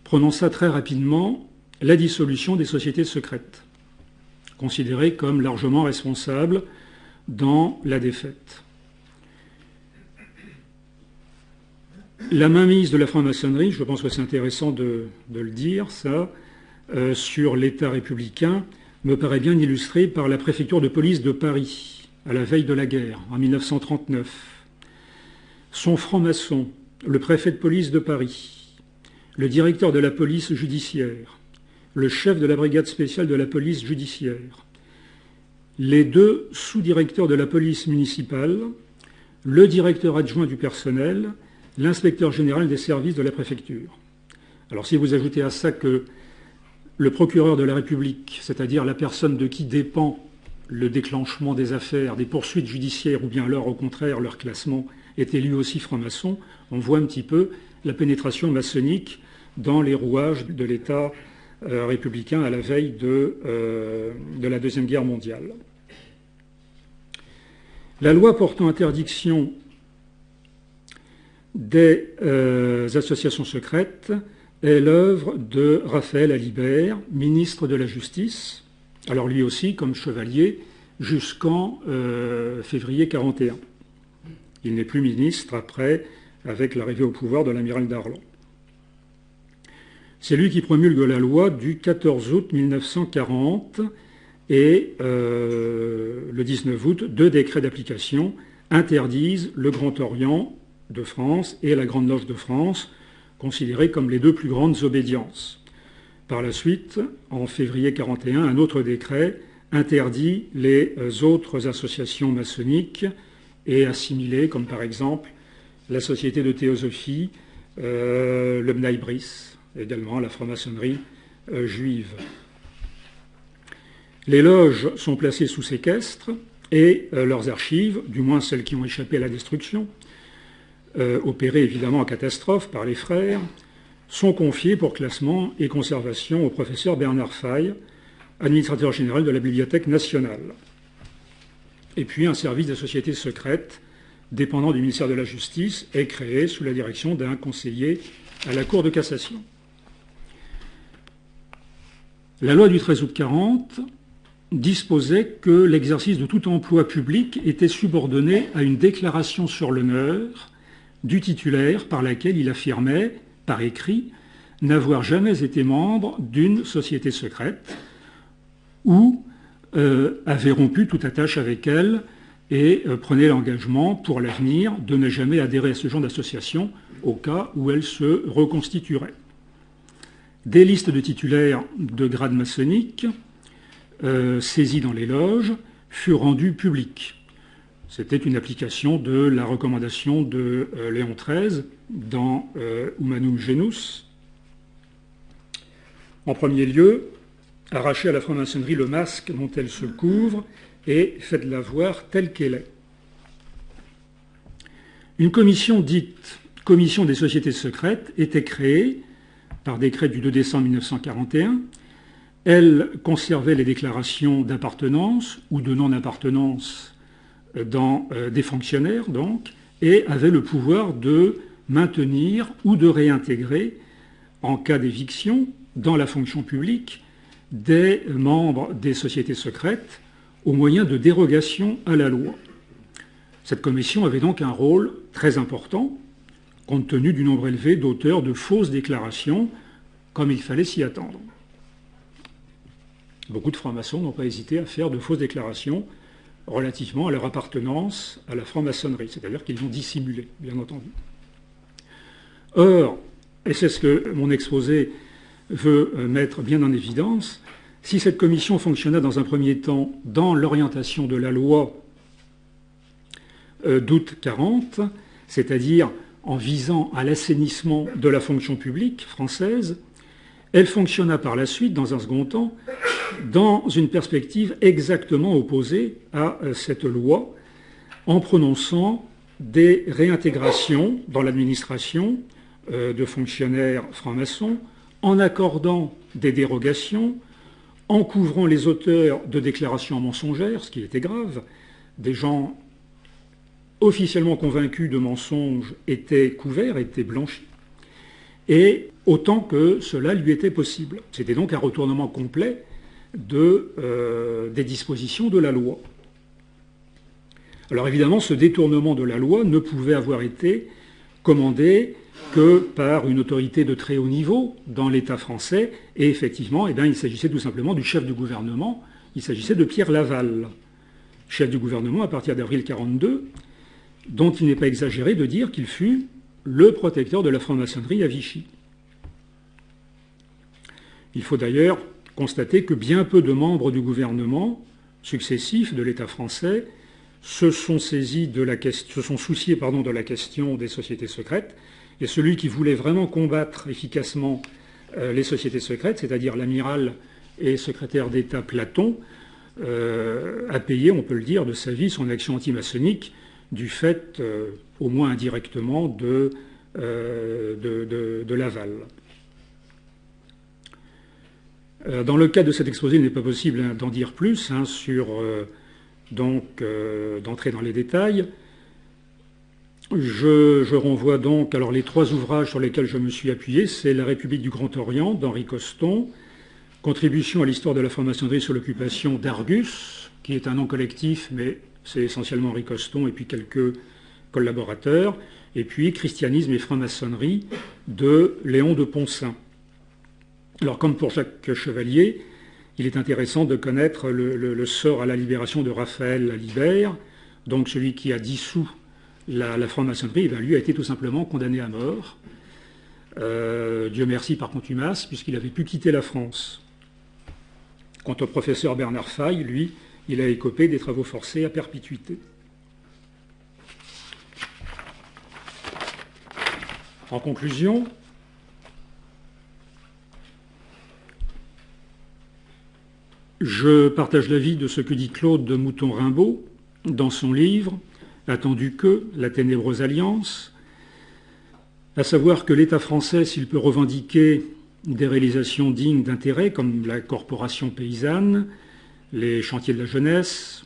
prononça très rapidement la dissolution des sociétés secrètes, considérées comme largement responsables dans la défaite. La mainmise de la franc-maçonnerie, je pense que c'est intéressant de le dire, ça, sur l'État républicain, me paraît bien illustré par la préfecture de police de Paris, à la veille de la guerre, en 1939. Son franc-maçon, le préfet de police de Paris, le directeur de la police judiciaire, le chef de la brigade spéciale de la police judiciaire, les 2 sous-directeurs de la police municipale, le directeur adjoint du personnel, l'inspecteur général des services de la préfecture. Alors si vous ajoutez à ça que le procureur de la République, c'est-à-dire la personne de qui dépend le déclenchement des affaires, des poursuites judiciaires ou bien alors au contraire leur classement, était lui aussi franc-maçon, on voit un petit peu la pénétration maçonnique dans les rouages de l'État républicain à la veille de la Deuxième Guerre mondiale. La loi portant interdiction des associations secrètes est l'œuvre de Raphaël Alibert, ministre de la Justice, alors lui aussi comme chevalier jusqu'en février 1941. Il n'est plus ministre après, avec l'arrivée au pouvoir de l'amiral Darlan. C'est lui qui promulgue la loi du 14 août 1940 et le 19 août, 2 décrets d'application interdisent le Grand Orient de France et la Grande Loge de France, considérés comme les 2 plus grandes obédiences. Par la suite, en février 1941, un autre décret interdit les autres associations maçonniques et assimilées, comme par exemple la Société de théosophie, le B'nai B'rith, également la franc-maçonnerie juive. Les loges sont placées sous séquestre et leurs archives, du moins celles qui ont échappé à la destruction, opérées évidemment en catastrophe par les frères, sont confiées pour classement et conservation au professeur Bernard Faye, administrateur général de la Bibliothèque nationale. Et puis un service des sociétés secrètes dépendant du ministère de la Justice est créé sous la direction d'un conseiller à la Cour de cassation. La loi du 13 août 1940 disposait que l'exercice de tout emploi public était subordonné à une déclaration sur l'honneur du titulaire par laquelle il affirmait, par écrit, n'avoir jamais été membre d'une société secrète ou avait rompu toute attache avec elle et prenait l'engagement pour l'avenir de ne jamais adhérer à ce genre d'association au cas où elle se reconstituerait. Des listes de titulaires de grades maçonniques saisies dans les loges furent rendues publiques. C'était une application de la recommandation de Léon XIII dans Humanum Genus. En premier lieu, arrachez à la franc-maçonnerie le masque dont elle se couvre et faites-la voir telle qu'elle est. Une commission dite Commission des sociétés secrètes était créée par décret du 2 décembre 1941. Elle conservait les déclarations d'appartenance ou de non-appartenance des fonctionnaires, donc, et avait le pouvoir de maintenir ou de réintégrer, en cas d'éviction, dans la fonction publique, des membres des sociétés secrètes au moyen de dérogations à la loi. Cette commission avait donc un rôle très important, compte tenu du nombre élevé d'auteurs de fausses déclarations, comme il fallait s'y attendre. Beaucoup de francs-maçons n'ont pas hésité à faire de fausses déclarations relativement à leur appartenance à la franc-maçonnerie, c'est-à-dire qu'ils l'ont dissimulé, bien entendu. Or, et c'est ce que mon exposé veut mettre bien en évidence, si cette commission fonctionna dans un premier temps dans l'orientation de la loi d'août 40, c'est-à-dire en visant à l'assainissement de la fonction publique française, elle fonctionna par la suite, dans un second temps, dans une perspective exactement opposée à cette loi, en prononçant des réintégrations dans l'administration de fonctionnaires francs-maçons, en accordant des dérogations, en couvrant les auteurs de déclarations mensongères, ce qui était grave, des gens officiellement convaincus de mensonges étaient couverts, étaient blanchis, et autant que cela lui était possible. C'était donc un retournement complet des dispositions de la loi. Alors évidemment, ce détournement de la loi ne pouvait avoir été commandé que par une autorité de très haut niveau dans l'État français, et effectivement, il s'agissait tout simplement du chef du gouvernement, il s'agissait de Pierre Laval, chef du gouvernement à partir d'avril 1942, dont il n'est pas exagéré de dire qu'il fut le protecteur de la franc-maçonnerie à Vichy. Il faut d'ailleurs constater que bien peu de membres du gouvernement successifs de l'État français se sont souciés de la question des sociétés secrètes, et celui qui voulait vraiment combattre efficacement les sociétés secrètes, c'est-à-dire l'amiral et secrétaire d'État Platon, a payé, on peut le dire, de sa vie son action antimaçonnique du fait, au moins indirectement, de Laval. Dans le cadre de cet exposé, il n'est pas possible d'en dire plus d'entrer dans les détails. Je renvoie donc, alors les trois ouvrages sur lesquels je me suis appuyé, c'est La République du Grand Orient d'Henri Coston, Contribution à l'histoire de la franc-maçonnerie sur l'occupation d'Argus, qui est un nom collectif, mais c'est essentiellement Henri Coston et puis quelques collaborateurs, et puis Christianisme et franc-maçonnerie de Léon de Poncin. Alors comme pour Jacques Chevalier, il est intéressant de connaître le sort à la libération de Raphaël Lalibert, donc celui qui a dissous la franc-maçonnerie, lui a été tout simplement condamné à mort. Dieu merci par contumace, puisqu'il avait pu quitter la France. Quant au professeur Bernard Faye, lui, il a écopé des travaux forcés à perpétuité. En conclusion, je partage l'avis de ce que dit Claude de Mouton-Rimbaud dans son livre « Attendu que, la ténébreuse alliance », à savoir que l'État français, s'il peut revendiquer des réalisations dignes d'intérêt, comme la corporation paysanne, les chantiers de la jeunesse,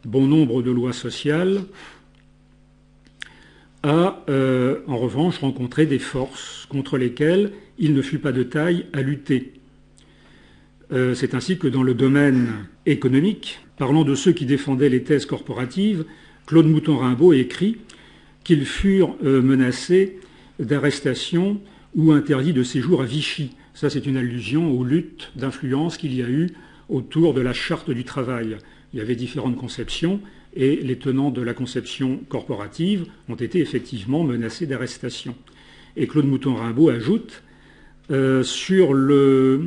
bon nombre de lois sociales, a en revanche rencontré des forces contre lesquelles il ne fut pas de taille à lutter. C'est ainsi que dans le domaine économique, parlant de ceux qui défendaient les thèses corporatives, Claude Mouton-Rimbaud écrit qu'ils furent menacés d'arrestation ou interdits de séjour à Vichy. Ça, c'est une allusion aux luttes d'influence qu'il y a eu autour de la charte du travail. Il y avait différentes conceptions et les tenants de la conception corporative ont été effectivement menacés d'arrestation. Et Claude Mouton-Rimbaud ajoute sur le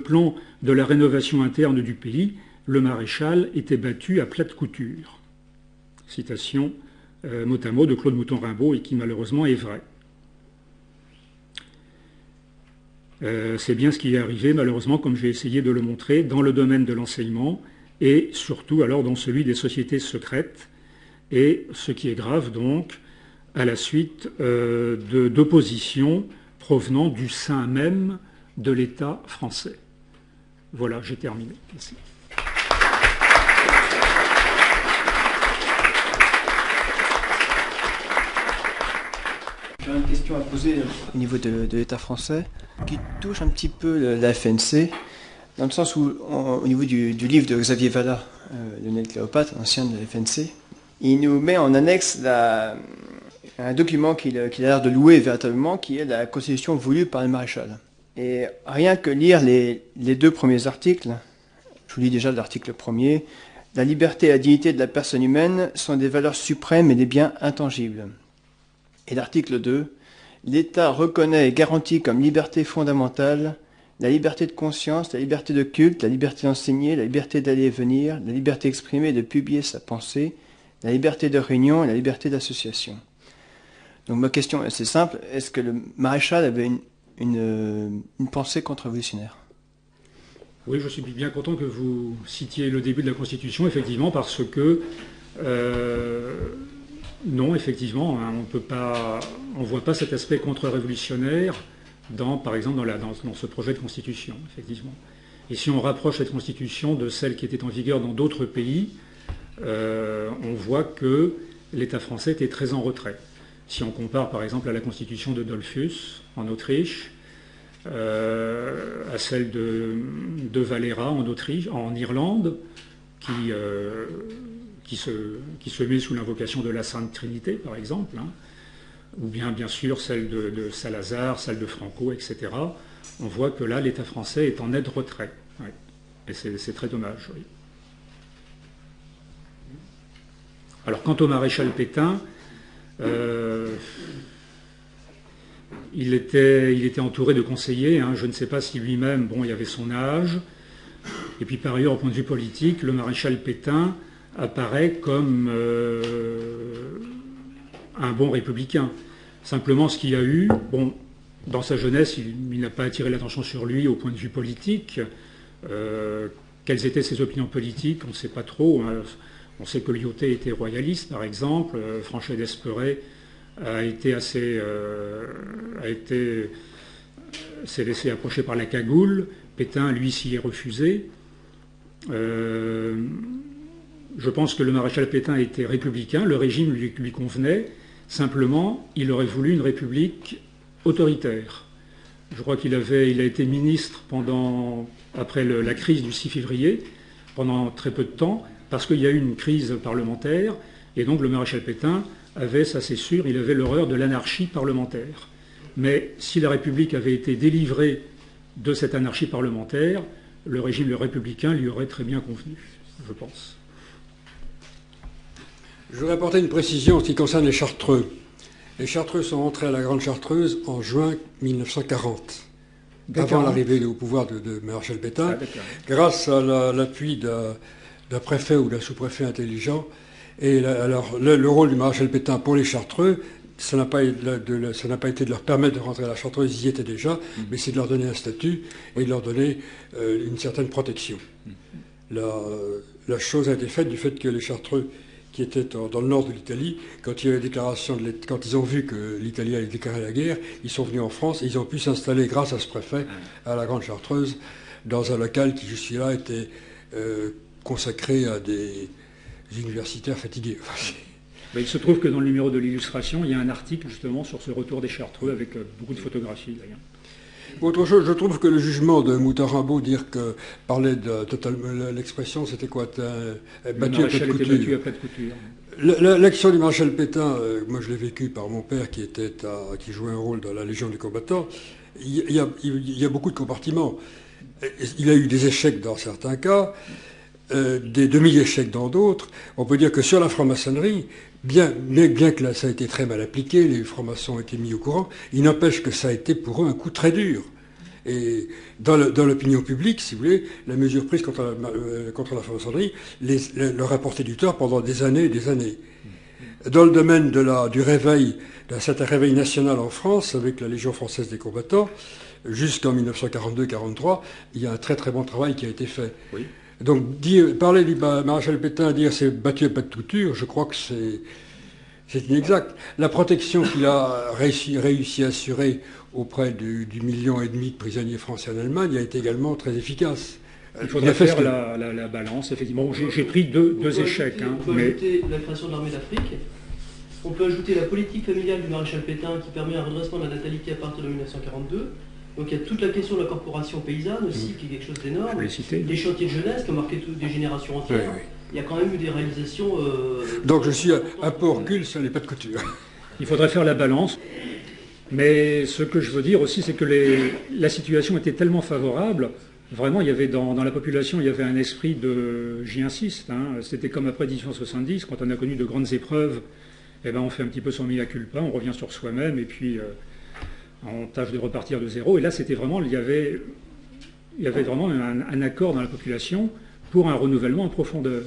plan de la rénovation interne du pays, le maréchal était battu à plate couture. Citation mot à mot de Claude Mouton-Rimbaud et qui malheureusement est vraie. C'est bien ce qui est arrivé malheureusement, comme j'ai essayé de le montrer, dans le domaine de l'enseignement et surtout alors dans celui des sociétés secrètes, et ce qui est grave donc, à la suite d'oppositions provenant du sein même de l'État français. Voilà, j'ai terminé. Merci. J'ai une question à poser au niveau de l'État français qui touche un petit peu la FNC, dans le sens où, au niveau du livre de Xavier Vallat, Lionel Cléopâtre, ancien de la FNC, il nous met en annexe un document qu'il a l'air de louer véritablement, qui est la constitution voulue par le maréchal. Et rien que lire les deux premiers articles, je vous lis déjà l'article premier, « La liberté et la dignité de la personne humaine sont des valeurs suprêmes et des biens intangibles ». Et l'article 2, « L'État reconnaît et garantit comme liberté fondamentale la liberté de conscience, la liberté de culte, la liberté d'enseigner, la liberté d'aller et venir, la liberté d'exprimer et de publier sa pensée, la liberté de réunion et la liberté d'association. » Donc ma question est assez simple, est-ce que le maréchal avait une pensée contre-révolutionnaire? Oui, je suis bien content que vous citiez le début de la Constitution, effectivement, parce que non, effectivement, hein, on ne voit pas cet aspect contre-révolutionnaire par exemple, dans ce projet de Constitution, effectivement. Et si on rapproche cette Constitution de celle qui était en vigueur dans d'autres pays, on voit que l'État français était très en retrait. Si on compare par exemple à la constitution de Dollfuss en Autriche, à celle de Valera en Irlande, qui se met sous l'invocation de la Sainte Trinité, par exemple, hein, ou bien sûr celle de Salazar, celle de Franco, etc. On voit que là, l'État français est en net retrait. Ouais. Et c'est très dommage. Oui. Alors, quant au maréchal Pétain, il était entouré de conseillers. Hein. Je ne sais pas si lui-même, bon, il avait son âge. Et puis, par ailleurs, au point de vue politique, le maréchal Pétain apparaît comme un bon républicain. Simplement, ce qu'il y a eu, bon, dans sa jeunesse, il n'a pas attiré l'attention sur lui au point de vue politique. Quelles étaient ses opinions politiques, on ne sait pas trop. Hein. On sait que Lyautey était royaliste, par exemple. Franchet d'Esperet s'est laissé approcher par la cagoule. Pétain, lui, s'y est refusé. Je pense que le maréchal Pétain était républicain, le régime lui convenait. Simplement, il aurait voulu une république autoritaire. Je crois qu'il a été ministre après la crise du 6 février, pendant très peu de temps, parce qu'il y a eu une crise parlementaire, et donc le maréchal Pétain avait, ça c'est sûr, il avait l'horreur de l'anarchie parlementaire. Mais si la République avait été délivrée de cette anarchie parlementaire, le régime républicain lui aurait très bien convenu, je pense. Je voudrais apporter une précision en ce qui concerne les Chartreux. Les Chartreux sont entrés à la Grande Chartreuse en juin 1940, avant l'arrivée au pouvoir de Maréchal Pétain, grâce à l'appui d'un préfet ou d'un sous-préfet intelligent. Et alors, le rôle du Maréchal Pétain pour les Chartreux, ça n'a pas été de leur permettre de rentrer à la Chartreuse, ils y étaient déjà, mais c'est de leur donner un statut et de leur donner une certaine protection. La chose a été faite du fait que les Chartreux, qui étaient dans le nord de l'Italie, quand il y a eu la déclaration quand ils ont vu que l'Italie allait déclarer la guerre, ils sont venus en France et ils ont pu s'installer, grâce à ce préfet, à la Grande Chartreuse, dans un local qui jusque-là était consacré à des universitaires fatigués. Il se trouve que dans le numéro de l'Illustration, il y a un article justement sur ce retour des Chartreux avec beaucoup de photographies d'ailleurs. Autre chose, je trouve que le jugement de Moutarabo, parler de l'expression, c'était quoi, battu à plat de couture. L'action du maréchal Pétain, moi je l'ai vécu par mon père qui jouait un rôle dans la Légion du combattant. Il y a beaucoup de compartiments. Il a eu des échecs dans certains cas, des demi-échecs dans d'autres. On peut dire que sur la franc-maçonnerie, bien que ça a été très mal appliqué, les francs-maçons ont été mis au courant, il n'empêche que ça a été pour eux un coup très dur. Et dans l'opinion publique, si vous voulez, la mesure prise contre la franc-maçonnerie leur a porté du tort pendant des années et des années. Dans le domaine du réveil, d'un certain réveil national en France, avec la Légion française des combattants, jusqu'en 1942-43, il y a un très très bon travail qui a été fait. Oui. Donc parler du maréchal Pétain, dire c'est battu à pas de couture, je crois que c'est inexact. La protection qu'il a réussi à assurer auprès du 1,5 million de prisonniers français en Allemagne a été également très efficace. Il faudrait faire la balance, effectivement. J'ai pris deux échecs. On peut ajouter la création de l'armée d'Afrique. On peut ajouter la politique familiale du maréchal Pétain qui permet un redressement de la natalité à partir de 1942. Donc il y a toute la question de la corporation paysanne aussi, qui est quelque chose d'énorme. Les chantiers de jeunesse qui ont marqué des générations entières. Oui. Il y a quand même eu des réalisations... Donc je suis un peu orgueil, ça n'est pas de couture. Il faudrait faire la balance. Mais ce que je veux dire aussi, c'est que la situation était tellement favorable. Vraiment, il y avait dans la population, il y avait un esprit j'y insiste, c'était comme après 1870, quand on a connu de grandes épreuves, on fait un petit peu son mea culpa, on revient sur soi-même, et puis... on tâche de repartir de zéro. Et là, c'était vraiment, il y avait vraiment un accord dans la population pour un renouvellement en profondeur.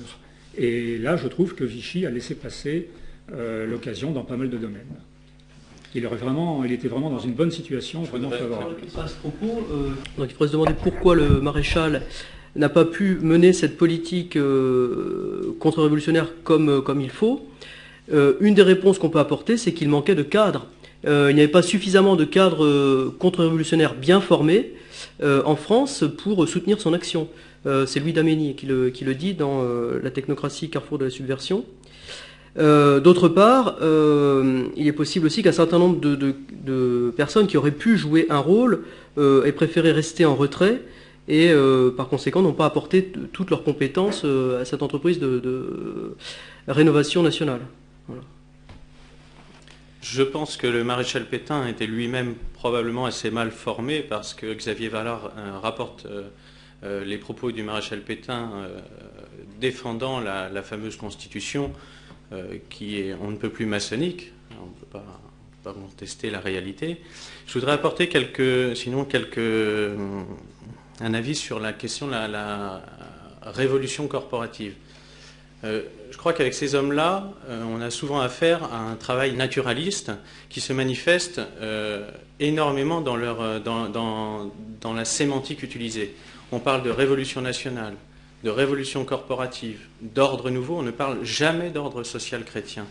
Et là, je trouve que Vichy a laissé passer l'occasion dans pas mal de domaines. Il était vraiment dans une bonne situation, vraiment favorable. À ce propos, donc il pourrait se demander pourquoi le maréchal n'a pas pu mener cette politique contre-révolutionnaire comme il faut. Une des réponses qu'on peut apporter, c'est qu'il manquait de cadres. il n'y avait pas suffisamment de cadres contre-révolutionnaires bien formés en France pour soutenir son action. C'est Louis Damény qui le dit dans La technocratie, carrefour de la subversion. D'autre part, il est possible aussi qu'un certain nombre de personnes qui auraient pu jouer un rôle aient préféré rester en retrait et par conséquent n'ont pas apporté toutes leurs compétences à cette entreprise de rénovation nationale. Voilà. Je pense que le maréchal Pétain était lui-même probablement assez mal formé parce que Xavier Valard rapporte les propos du maréchal Pétain défendant la fameuse constitution qui est on ne peut plus maçonnique, on ne peut pas contester la réalité. Je voudrais apporter un avis sur la question de la révolution corporative. Je crois qu'avec ces hommes-là, on a souvent affaire à un travail naturaliste qui se manifeste énormément dans la sémantique utilisée. On parle de révolution nationale, de révolution corporative, d'ordre nouveau, on ne parle jamais d'ordre social chrétien.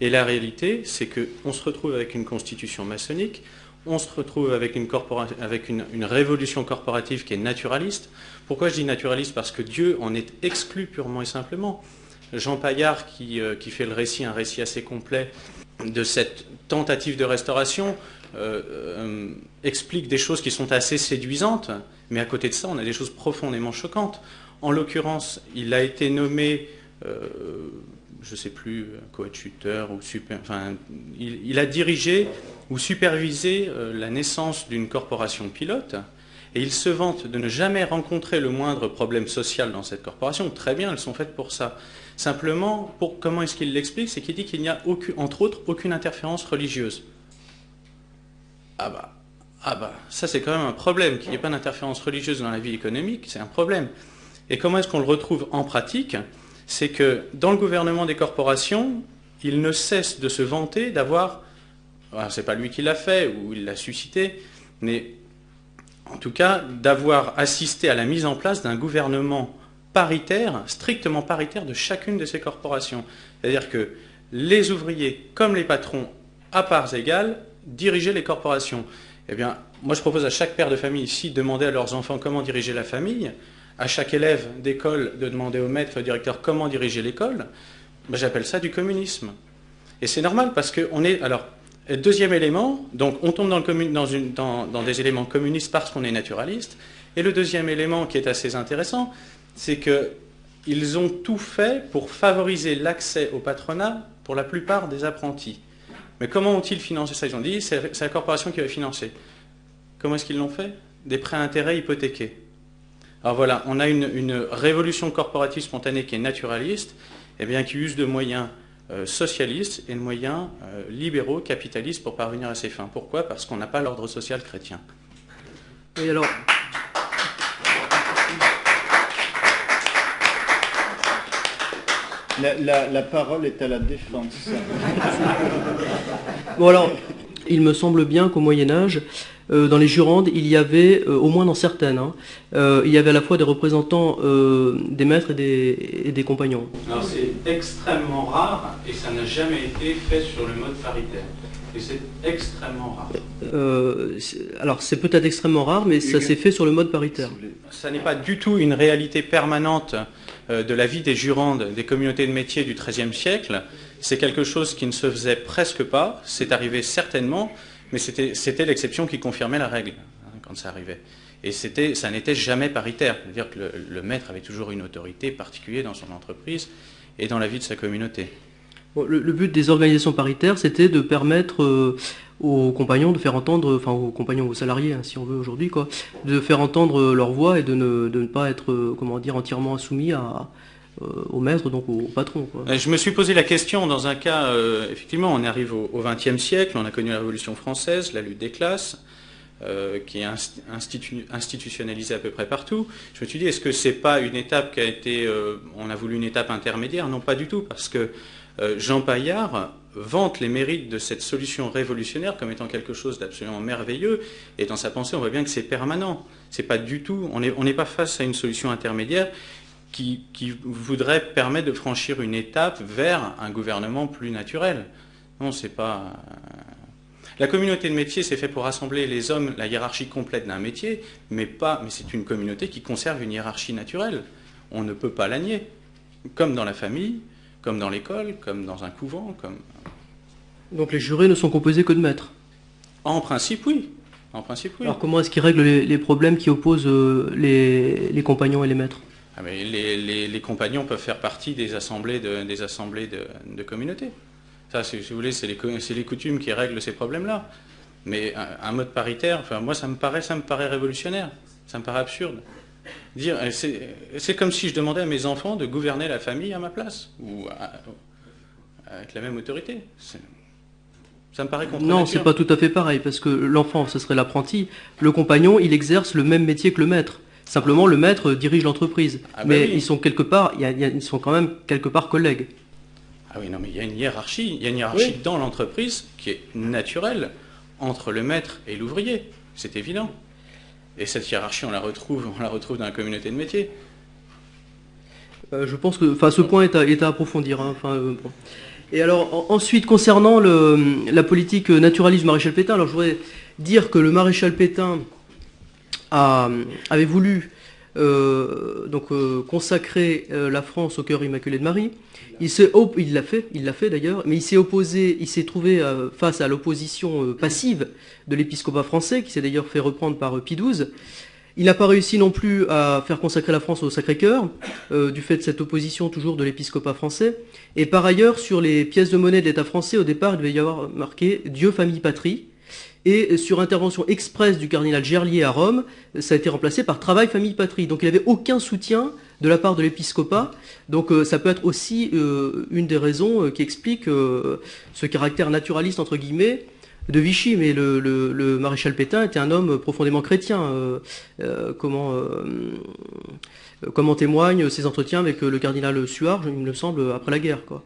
Et la réalité, c'est qu'on se retrouve avec une constitution maçonnique, on se retrouve avec une révolution corporative qui est naturaliste. Pourquoi je dis naturaliste? Parce que Dieu en est exclu purement et simplement. Jean Paillard, qui fait un récit assez complet de cette tentative de restauration, explique des choses qui sont assez séduisantes, mais à côté de ça, on a des choses profondément choquantes. En l'occurrence, il a été nommé, je ne sais plus, coadjuteur ou il a dirigé ou supervisé la naissance d'une corporation pilote, et il se vante de ne jamais rencontrer le moindre problème social dans cette corporation. Très bien, elles sont faites pour ça. Simplement, comment est-ce qu'il l'explique? C'est qu'il dit qu'il n'y a, entre autres, aucune interférence religieuse. Ah bah, ça c'est quand même un problème, qu'il n'y ait pas d'interférence religieuse dans la vie économique, c'est un problème. Et comment est-ce qu'on le retrouve en pratique? C'est que dans le gouvernement des corporations, il ne cesse de se vanter d'avoir, c'est pas lui qui l'a fait ou il l'a suscité, mais en tout cas d'avoir assisté à la mise en place d'un gouvernement paritaire, strictement paritaire de chacune de ces corporations. C'est-à-dire que les ouvriers comme les patrons, à parts égales, dirigeaient les corporations. Eh bien, moi je propose à chaque père de famille ici de demander à leurs enfants comment diriger la famille, à chaque élève d'école de demander au maître, au directeur comment diriger l'école. Ben, j'appelle ça du communisme. Et c'est normal parce qu'on est... Alors, deuxième élément, donc on tombe dans des éléments communistes parce qu'on est naturaliste. Et le deuxième élément qui est assez intéressant, c'est qu'ils ont tout fait pour favoriser l'accès au patronat pour la plupart des apprentis. Mais comment ont-ils financé ça? Ils ont dit, c'est la corporation qui va financer. Comment est-ce qu'ils l'ont fait? Des prêts à intérêt hypothéqués. Alors voilà, on a une révolution corporative spontanée qui est naturaliste, et bien qui use de moyens socialistes et de moyens libéraux, capitalistes pour parvenir à ses fins. Pourquoi? Parce qu'on n'a pas l'ordre social chrétien. Oui, alors... La parole est à la défense. Bon alors, il me semble bien qu'au Moyen-Âge, dans les jurandes, il y avait, au moins dans certaines, il y avait à la fois des représentants des maîtres et des compagnons. Alors c'est extrêmement rare et ça n'a jamais été fait sur le mode paritaire. Et c'est extrêmement rare. Alors c'est peut-être extrêmement rare, mais ça s'est fait sur le mode paritaire. Ça n'est pas du tout une réalité permanente de la vie des jurandes, des communautés de métiers du XIIIe siècle. C'est quelque chose qui ne se faisait presque pas. C'est arrivé certainement, mais c'était l'exception qui confirmait la règle quand ça arrivait. Et ça n'était jamais paritaire. C'est-à-dire que le maître avait toujours une autorité particulière dans son entreprise et dans la vie de sa communauté. Bon, le but des organisations paritaires, c'était de permettre aux compagnons de faire entendre, enfin aux compagnons, aux salariés, hein, si on veut aujourd'hui, quoi, de faire entendre leur voix et de ne pas être, comment dire, entièrement soumis au maître, donc au patron, quoi. Je me suis posé la question dans un cas, effectivement, on arrive au XXe siècle, on a connu la Révolution française, la lutte des classes, qui est institutionnalisée à peu près partout. Je me suis dit, est-ce que c'est pas une étape qui a été, on a voulu une étape intermédiaire? Non, pas du tout, parce que Jean Paillard vante les mérites de cette solution révolutionnaire comme étant quelque chose d'absolument merveilleux, et dans sa pensée, on voit bien que c'est permanent. C'est pas du tout, on n'est pas face à une solution intermédiaire qui voudrait permettre de franchir une étape vers un gouvernement plus naturel. Non, c'est pas... La communauté de métier, c'est fait pour rassembler les hommes, la hiérarchie complète d'un métier, mais c'est une communauté qui conserve une hiérarchie naturelle. On ne peut pas la nier. Comme dans la famille, comme dans l'école, comme dans un couvent. Donc les jurés ne sont composés que de maîtres? En principe, oui. En principe, oui. Alors comment est-ce qu'ils règlent les problèmes qui opposent les compagnons et les maîtres? Mais les compagnons peuvent faire partie des assemblées de communautés. Ça, si vous voulez, c'est les coutumes qui règlent ces problèmes-là. Mais un mode paritaire, enfin, moi, ça me paraît révolutionnaire. Ça me paraît absurde. C'est comme si je demandais à mes enfants de gouverner la famille à ma place, ou avec la même autorité. Ça me paraît contre nature. Non, c'est pas tout à fait pareil, parce que l'enfant, ce serait l'apprenti. Le compagnon, il exerce le même métier que le maître. Simplement, le maître dirige l'entreprise. Mais oui. Ils sont quelque part, ils sont quand même quelque part collègues. Ah oui, non, mais il y a une hiérarchie. Il y a une hiérarchie dans l'entreprise qui est naturelle entre le maître et l'ouvrier. C'est évident. Et cette hiérarchie, on la retrouve dans la communauté de métier. Je pense que, ce point est à approfondir. Hein, bon. Et alors, ensuite, concernant la politique naturaliste du maréchal Pétain, alors je voudrais dire que le maréchal Pétain avait voulu consacrer la France au cœur immaculé de Marie. Il l'a fait d'ailleurs, mais il s'est trouvé face à l'opposition passive de l'épiscopat français, qui s'est d'ailleurs fait reprendre par Pie XII. Il n'a pas réussi non plus à faire consacrer la France au Sacré-Cœur, du fait de cette opposition toujours de l'épiscopat français. Et par ailleurs, sur les pièces de monnaie de l'État français, au départ, il devait y avoir marqué « Dieu, famille, patrie ». Et sur intervention expresse du cardinal Gerlier à Rome, ça a été remplacé par travail, famille, patrie. Donc il n'avait aucun soutien de la part de l'épiscopat. Donc ça peut être aussi une des raisons qui explique ce caractère naturaliste, entre guillemets, de Vichy. Mais le maréchal Pétain était un homme profondément chrétien. Comment témoignent ses entretiens avec le cardinal Suard, il me semble, après la guerre, quoi.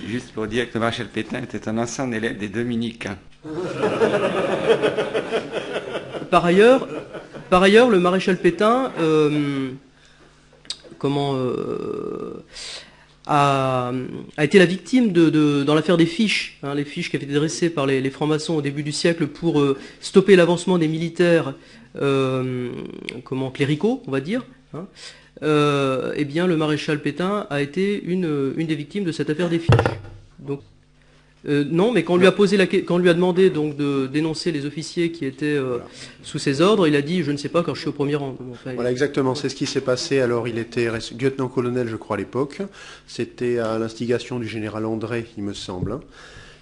Juste pour dire que le maréchal Pétain était un ancien élève des Dominicains. Par ailleurs, le maréchal Pétain a été la victime dans l'affaire des fiches, hein, les fiches qui avaient été dressées par les francs-maçons au début du siècle pour stopper l'avancement des militaires cléricaux, on va dire. Hein. Eh bien, le maréchal Pétain a été une des victimes de cette affaire des fiches. Donc, non, mais quand on lui a demandé donc de dénoncer les officiers qui étaient sous ses ordres, il a dit « je ne sais pas quand je suis au premier rang ». Enfin, voilà, exactement, c'est ce qui s'est passé. Alors, il était lieutenant-colonel, je crois, à l'époque. C'était à l'instigation du général André, il me semble.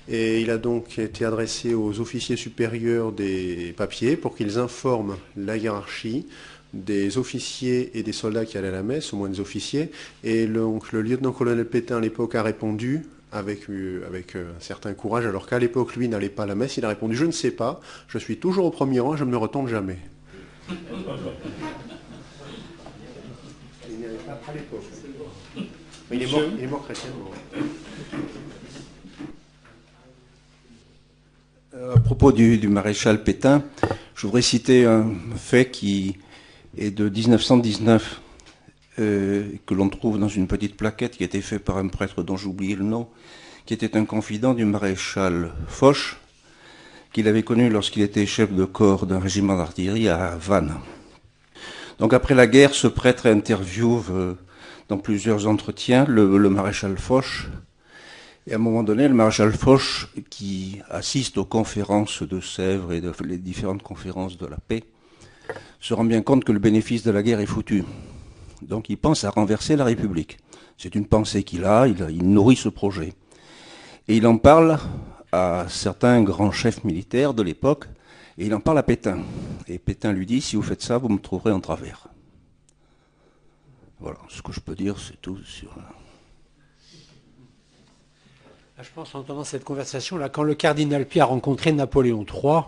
Et il a donc été adressé aux officiers supérieurs des papiers pour qu'ils informent la hiérarchie des officiers et des soldats qui allaient à la messe, au moins des officiers. Et donc, le lieutenant-colonel Pétain, à l'époque, a répondu avec un certain courage, alors qu'à l'époque, lui, n'allait pas à la messe. Il a répondu « je ne sais pas, je suis toujours au premier rang, je ne me retourne jamais ». Il n'y avait pas à l'époque. Il est mort chrétiennement. À propos du maréchal Pétain, je voudrais citer un fait qui est de 1919, que l'on trouve dans une petite plaquette qui a été faite par un prêtre dont j'ai oublié le nom, qui était un confident du maréchal Foch, qu'il avait connu lorsqu'il était chef de corps d'un régiment d'artillerie à Vannes. Donc après la guerre, ce prêtre interviewe dans plusieurs entretiens le maréchal Foch. Et à un moment donné, le maréchal Foch, qui assiste aux conférences de Sèvres et les différentes conférences de la paix, se rend bien compte que le bénéfice de la guerre est foutu. Donc il pense à renverser la République. C'est une pensée qu'il a, il nourrit ce projet. Et il en parle à certains grands chefs militaires de l'époque, et il en parle à Pétain. Et Pétain lui dit, si vous faites ça, vous me trouverez en travers. Voilà, ce que je peux dire, c'est tout sur... Je pense, en entendant cette conversation-là, quand le cardinal Pie a rencontré Napoléon III,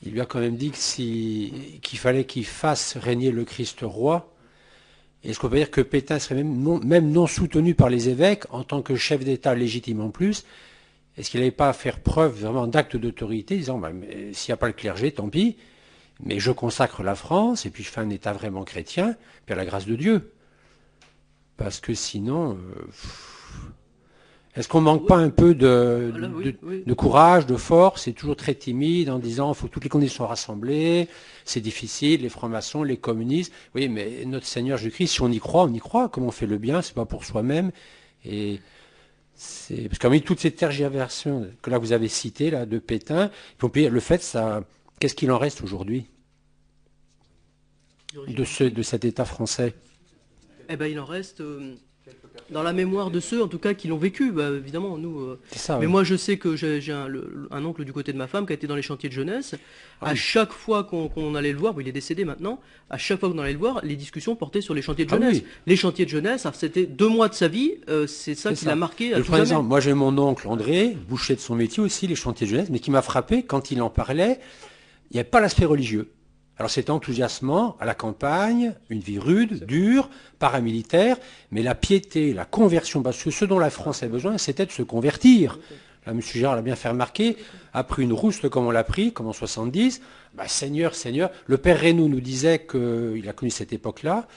il lui a quand même dit qu'il fallait qu'il fasse régner le Christ roi. Est-ce qu'on peut dire que Pétain serait même non soutenu par les évêques en tant que chef d'État légitime en plus? Est-ce qu'il n'allait pas faire preuve vraiment d'acte d'autorité, disant s'il n'y a pas le clergé, tant pis, mais je consacre la France et puis je fais un État vraiment chrétien, puis à la grâce de Dieu. Parce que sinon, Est-ce qu'on manque pas un peu de courage, de force? C'est toujours très timide en disant il faut que toutes les conditions soient rassemblées, c'est difficile, les francs-maçons, les communistes. Oui, mais notre Seigneur Jésus-Christ, si on y croit, on y croit. Comme on fait le bien, c'est pas pour soi-même. Et c'est parce que toutes ces tergiversations que là vous avez citées là de Pétain, le fait ça, qu'est-ce qu'il en reste aujourd'hui de cet État français? Eh ben, il en reste dans la mémoire de ceux, en tout cas, qui l'ont vécu. Bah, évidemment, nous. Ça, mais oui. moi, je sais que j'ai un oncle du côté de ma femme qui a été dans les chantiers de jeunesse. À chaque fois qu'on allait le voir, il est décédé maintenant. À chaque fois qu'on allait le voir, les discussions portaient sur les chantiers de jeunesse. Oui. Les chantiers de jeunesse, c'était 2 mois de sa vie. C'est ça qui l'a marqué. Je prends un exemple. Moi, j'ai mon oncle André, boucher de son métier aussi, les chantiers de jeunesse, mais qui m'a frappé quand il en parlait. Il n'y avait pas l'aspect religieux. Alors c'était enthousiassement, à la campagne, une vie rude, dure, paramilitaire, mais la piété, la conversion, parce que ce dont la France a besoin, c'était de se convertir. Là, M. Gérard l'a bien fait remarquer, après une rouste comme on l'a pris, comme en 70, Seigneur, Seigneur, le père Reynaud nous disait qu'il a connu cette époque-là,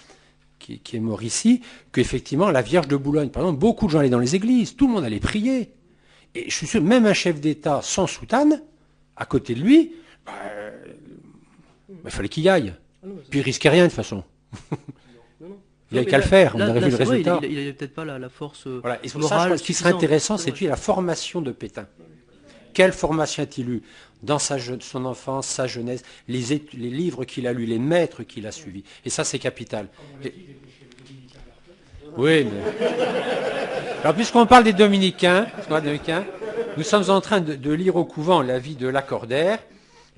qui est mort ici, qu'effectivement, la Vierge de Boulogne, par exemple, beaucoup de gens allaient dans les églises, tout le monde allait prier. Et je suis sûr, même un chef d'État sans soutane, à côté de lui, il fallait qu'il y aille. Puis il risquait rien de toute façon. Il n'y avait qu'à le faire, on aurait vu le résultat. Il n'avait peut-être pas la force voilà. Et pour morale. ça, je pense qu'il serait intéressant, c'est la formation de Pétain. Quelle formation a-t-il eu dans son enfance, sa jeunesse, les livres qu'il a lus, les maîtres qu'il a suivis. Et ça, c'est capital. Oui, mais... Alors, puisqu'on parle des dominicains, nous sommes en train de lire au couvent la vie de Lacordaire.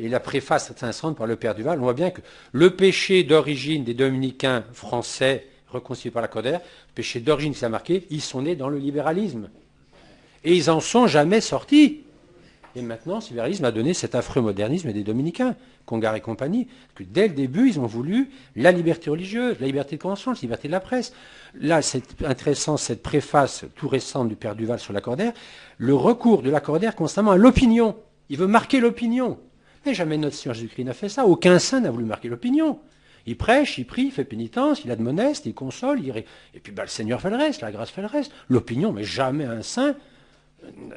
Et la préface est instruite par le Père Duval. On voit bien que le péché d'origine des dominicains français, reconstitué par Lacordaire, péché d'origine qui s'est marqué, ils sont nés dans le libéralisme. Et ils en sont jamais sortis. Et maintenant, ce libéralisme a donné cet affreux modernisme des dominicains, Congar et compagnie. Parce que dès le début, ils ont voulu la liberté religieuse, la liberté de conscience, la liberté de la presse. Là, c'est intéressant, cette préface tout récente du Père Duval sur Lacordaire, le recours de Lacordaire constamment à l'opinion. Il veut marquer l'opinion. Mais jamais notre Seigneur Jésus-Christ n'a fait ça. Aucun saint n'a voulu marquer l'opinion. Il prêche, il prie, il fait pénitence, il admoneste, il console, et puis le Seigneur fait le reste, la grâce fait le reste. L'opinion, mais jamais un saint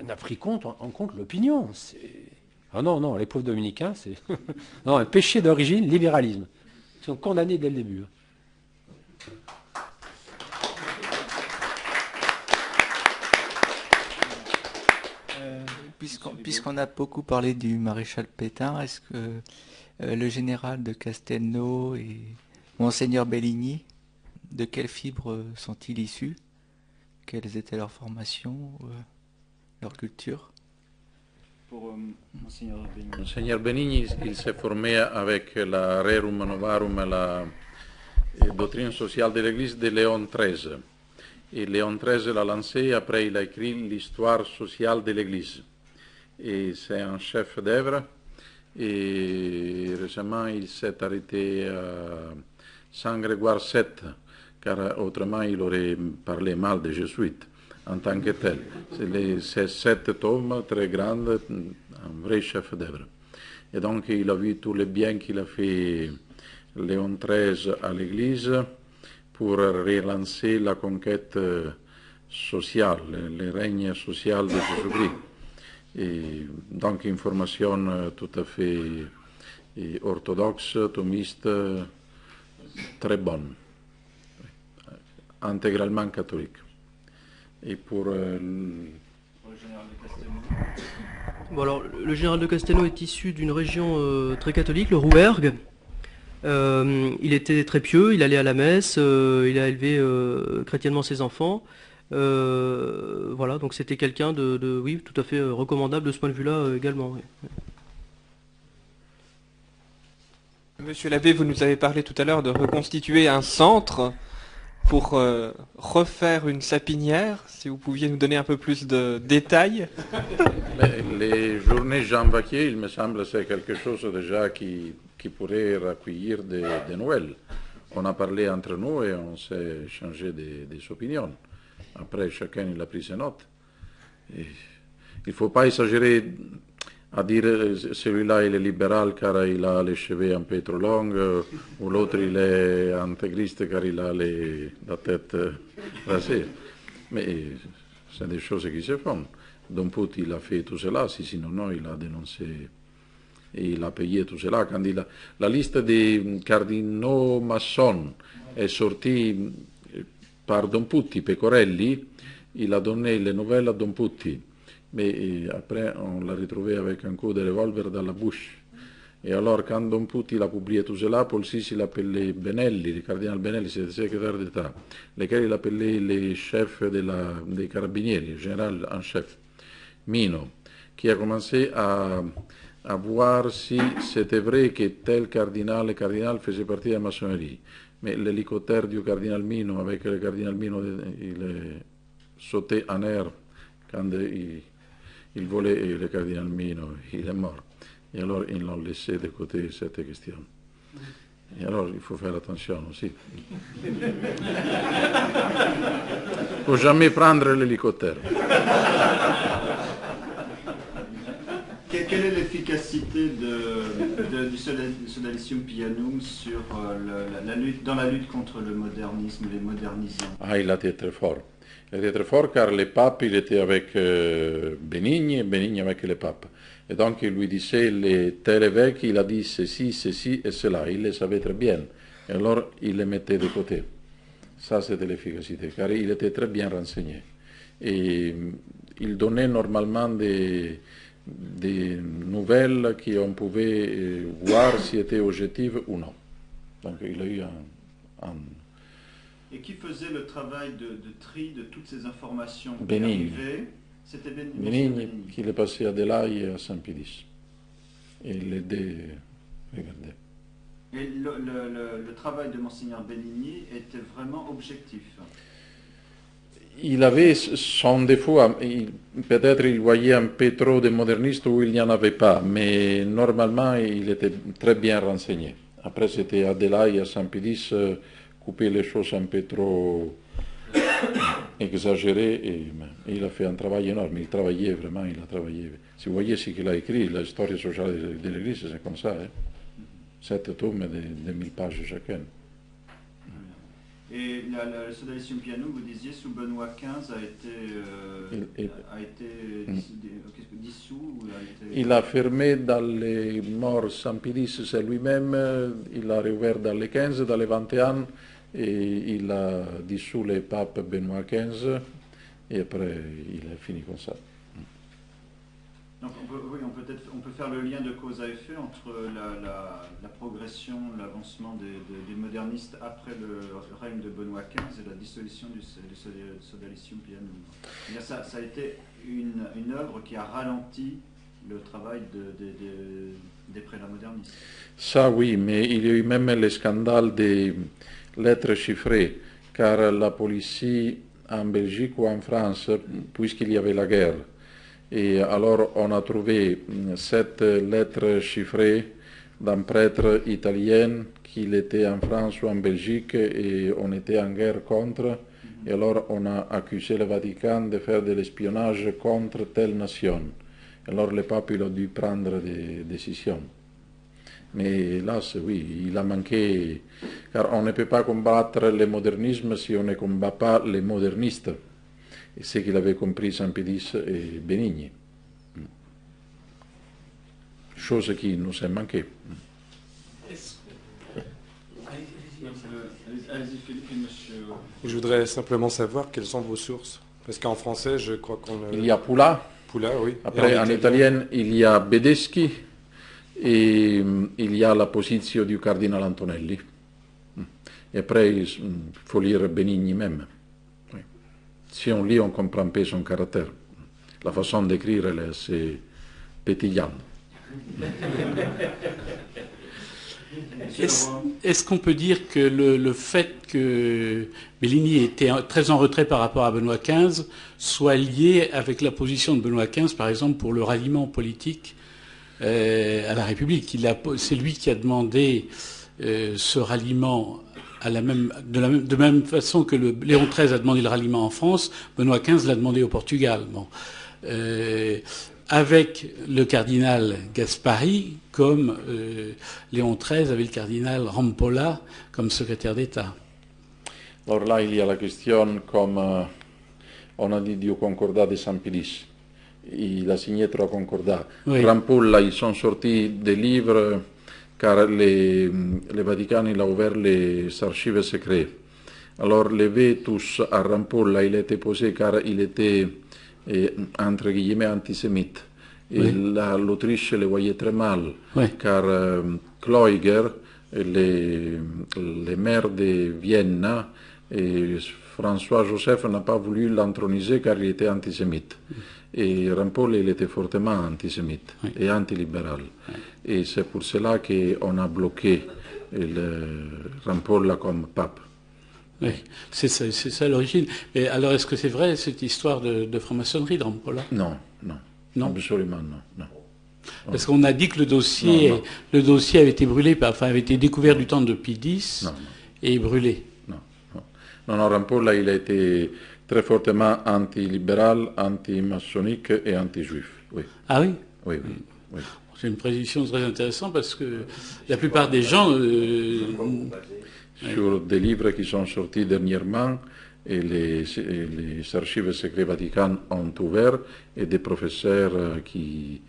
n'a pris en compte l'opinion. Ah non, les pauvres dominicains, c'est non, un péché d'origine, libéralisme. Ils sont condamnés dès le début. Puisqu'on a beaucoup parlé du maréchal Pétain, est-ce que le général de Castelnau et Monseigneur Belligny, de quelles fibres sont-ils issus? Quelles étaient leurs formations, leur culture? Pour Monseigneur Benigni, il s'est formé avec la Rerum Novarum, la doctrine sociale de l'Église de Léon XIII. Et Léon XIII l'a lancé, après il a écrit l'histoire sociale de l'Église. Et c'est un chef d'œuvre. Et récemment, il s'est arrêté à Saint-Grégoire VII, car autrement, il aurait parlé mal des jésuites en tant que tel. C'est 7 tomes très grands, un vrai chef d'œuvre. Et donc, il a vu tous les biens qu'il a fait Léon XIII à l'Église pour relancer la conquête sociale, le règne social de Jésus-Christ. Et donc une formation tout à fait orthodoxe, thomiste, très bonne, intégralement catholique. Et pour le général de Castelnau. Bon, alors, le général de Castelnau est issu d'une région très catholique, le Rouergue. Il était très pieux, il allait à la messe, il a élevé chrétiennement ses enfants. Voilà, donc c'était quelqu'un oui, tout à fait recommandable de ce point de vue-là également. Oui. Monsieur l'abbé, vous nous avez parlé tout à l'heure de reconstituer un centre pour refaire une sapinière. Si vous pouviez nous donner un peu plus de détails. Les journées Jean Vaquier, il me semble, c'est quelque chose déjà qui pourrait recueillir des Noël. On a parlé entre nous et on s'est échangé des opinions. Après, chacun il a pris ses notes. Et il ne faut pas exagérer à dire celui-là il est libéral car il a les cheveux un peu trop longs, ou l'autre il est intégriste car il a la tête rasée. Mais C'est des choses qui se font. Don Putti il a fait tout cela, sinon non, il a dénoncé et il a payé tout cela. Quand la liste des cardinaux maçons est sortie par Don Putti, Pecorelli, il a donné les nouvelles à Don Putti, mais après on l'a retrouvé avec un coup de revolver dans la bouche. Et alors quand Don Putti a publié tout cela, Paul VI il appelait Benelli, le cardinal Benelli, c'était le secrétaire d'État, lesquels il appelait les chefs des carabinieri, le général en chef, Mino, qui a commencé à voir si c'était vrai que tel cardinal, le cardinal faisait partie de la maçonnerie. Mais l'hélicoptère du cardinal Mino, avec le cardinal Mino, il est sauté en air quand il volait et le cardinal Mino, il est mort. Et alors ils l'ont laissé de côté cette question. Et alors il faut faire attention aussi. Il ne faut jamais prendre l'hélicoptère. Quelle est l'efficacité du Sodalicium Pianum sur dans la lutte contre le modernisme, les modernisants? Ah, il a été très fort. Il était très fort car le pape, il était avec Benigni et Benigni avec le pape. Et donc il lui disait, tel évêque, il a dit ceci et cela. Il le savait très bien. Et alors il le mettait de côté. Ça, c'était l'efficacité, car il était très bien renseigné. Et il donnait normalement des nouvelles qu'on pouvait voir si étaient objectives ou non. Donc il a eu un... Et qui faisait le travail de tri de toutes ces informations qui Benigni. arrivaient? C'était Benigni, qui est passé à Delaï et à Saint-Pédis. Et il l'aidait, regardez. Et le travail de Monseigneur Benigni était vraiment objectif. Il avait son défaut, peut-être il voyait un peu trop de modernistes où il n'y en avait pas, mais normalement il était très bien renseigné. Après c'était à Delaï et à Saint-Pédis, couper les choses un peu trop exagérées, et il a fait un travail énorme. Il travaillait vraiment, il a travaillé. Si vous voyez ce qu'il a écrit, l'histoire sociale de l'Église, c'est comme ça. 7 tomes de 1000 pages chacun. Et le Sodalicium Pianum, vous disiez, sous Benoît XV, a été dissous ou a été... Il a fermé dans les morts Saint-Pédis, c'est lui-même, il a réouvert dans les 15, dans les 21, et il a dissous les papes Benoît XV, et après il a fini comme ça. Donc on peut faire le lien de cause à effet entre la progression, l'avancement des modernistes après le règne de Benoît XV et la dissolution du Sodalicium Pianum. Ça a été une œuvre qui a ralenti le travail des prélats modernistes. Ça oui, mais il y a eu même le scandale des lettres chiffrées, car la police en Belgique ou en France, puisqu'il y avait la guerre, et alors on a trouvé 7 lettres chiffrées d'un prêtre italien qui était en France ou en Belgique et on était en guerre contre. Et alors on a accusé le Vatican de faire de l'espionnage contre telle nation. Alors le pape il a dû prendre des décisions. Mais là, oui, il a manqué, car on ne peut pas combattre le modernisme si on ne combat pas les modernistes. Et c'est qu'il avait compris Saint-Pédis et Benigni. Chose qui nous a manqué. Je voudrais simplement savoir quelles sont vos sources. Parce qu'en français, je crois qu'on... Il y a Pula. Pula, oui. Après, en italien, il y a Bedeschi. Et il y a la position du cardinal Antonelli. Et après, il faut lire Benigni même. Si on lit, on comprend peu son caractère. La façon d'écrire, elle est assez pétillante. Est-ce qu'on peut dire que le fait que Bellini était très en retrait par rapport à Benoît XV soit lié avec la position de Benoît XV, par exemple, pour le ralliement politique à la République? C'est lui qui a demandé ce ralliement de même façon que Léon XIII a demandé le ralliement en France, Benoît XV l'a demandé au Portugal. Bon. Avec le cardinal Gaspari, comme Léon XIII avait le cardinal Rampolla comme secrétaire d'État. Alors là, il y a la question comme on a dit du concordat de Saint-Pédis. Il a signé 3 concordats. Oui. Rampolla, ils sont sortis des livres car le Vatican il a ouvert les archives secrets. Alors les vetus à Rampolla, il a été posé car il était entre guillemets antisémite. Et l'Autriche le voyait très mal, car Kloiger, le maire de Vienne, et François-Joseph n'a pas voulu l'entroniser car il était antisémite. Et Rampolla, il était fortement antisémite et antilibéral. Et c'est pour cela qu'on a bloqué Rampolla comme pape. Oui, c'est ça l'origine. Et alors, est-ce que c'est vrai cette histoire de franc-maçonnerie de Rampolla? Non, non. Non, absolument non. Parce qu'on a dit que le dossier avait été brûlé, enfin avait été découvert du temps de Pie X et brûlé. Non, Rampolla, il a été très fortement anti-libéral, anti-maçonnique et anti-juif. Oui. Ah oui? Oui. C'est une précision très intéressante parce que la plupart des gens... Sur des livres qui sont sortis dernièrement, et les archives secrètes vaticanes ont ouvert, et des professeurs qui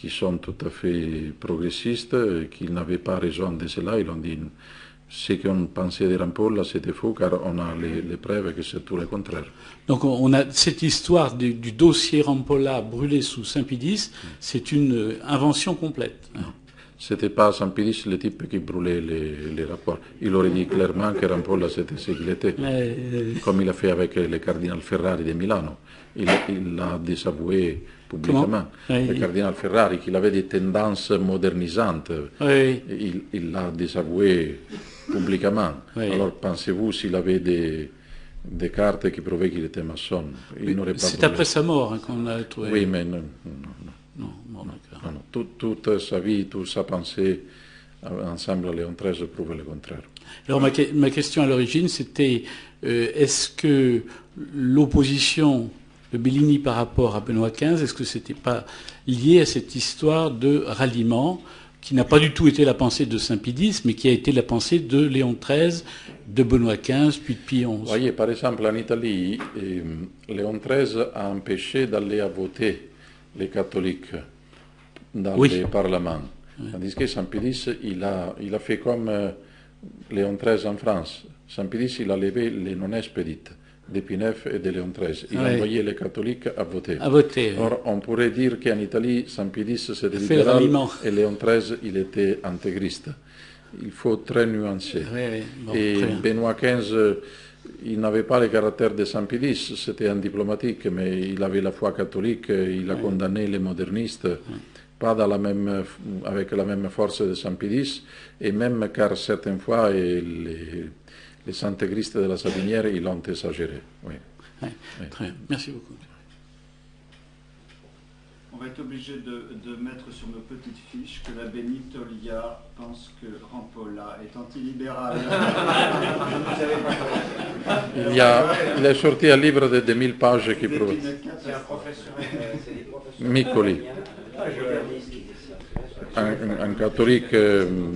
sont tout à fait progressistes, qui n'avaient pas raison de cela, ils ont dit ce qu'on pensait de Rampolla, c'était faux, car on a les preuves que c'est tout le contraire. Donc on a cette histoire du dossier Rampolla brûlé sous Saint-Pédis, c'est une invention complète. C'était pas Saint-Pédis le type qui brûlait les rapports. Il aurait dit clairement que Rampolla c'était ce qu'il était, comme il a fait avec le cardinal Ferrari de Milano. Il l'a désavoué publiquement. Le cardinal Ferrari, qui avait des tendances modernisantes, il l'a désavoué publiquement. Alors pensez-vous s'il avait des cartes qui prouvaient qu'il était maçon? C'est après sa mort qu'on a trouvé. Oui, mais non. Toute sa vie, toute sa pensée, ensemble à Léon XIII, prouve le contraire. Alors ma question à l'origine, c'était est-ce que l'opposition de Bellini par rapport à Benoît XV, est-ce que c'était pas lié à cette histoire de ralliement qui n'a pas du tout été la pensée de Saint-Pédis, mais qui a été la pensée de Léon XIII, de Benoît XV, puis de Pie XI? Voyez, par exemple, en Italie, Léon XIII a empêché d'aller à voter les catholiques dans les parlements. Tandis que Saint-Pédis, il a fait comme Léon XIII en France. Saint-Pédis, il a levé les non-expédites de Pie IX et de Léon XIII. Il a envoyé les catholiques à voter. Or, on pourrait dire qu'en Italie, Saint-Pédis, c'était libéral et Léon XIII, il était intégriste. Il faut très nuancer. Benoît XV, il n'avait pas le caractère de Saint-Pédis, c'était un diplomatique, mais il avait la foi catholique, il a condamné les modernistes, pas avec la même force de Saint-Pédis, et même car certaines fois les intégristes de la Sabinière, ils l'ont exagéré. Très bien, merci beaucoup. On va être obligé de mettre sur nos petites fiches que l'abbé Nitolia pense que Rampolla est antilibéral. Il est sorti un livre de 2000 pages qui prouve. C'est un professeur, c'est des professeurs. Miccoli. Un catholique,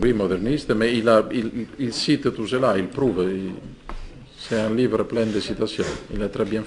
oui, moderniste, mais il cite tout cela, il prouve. C'est un livre plein de citations. Il est très bien fait.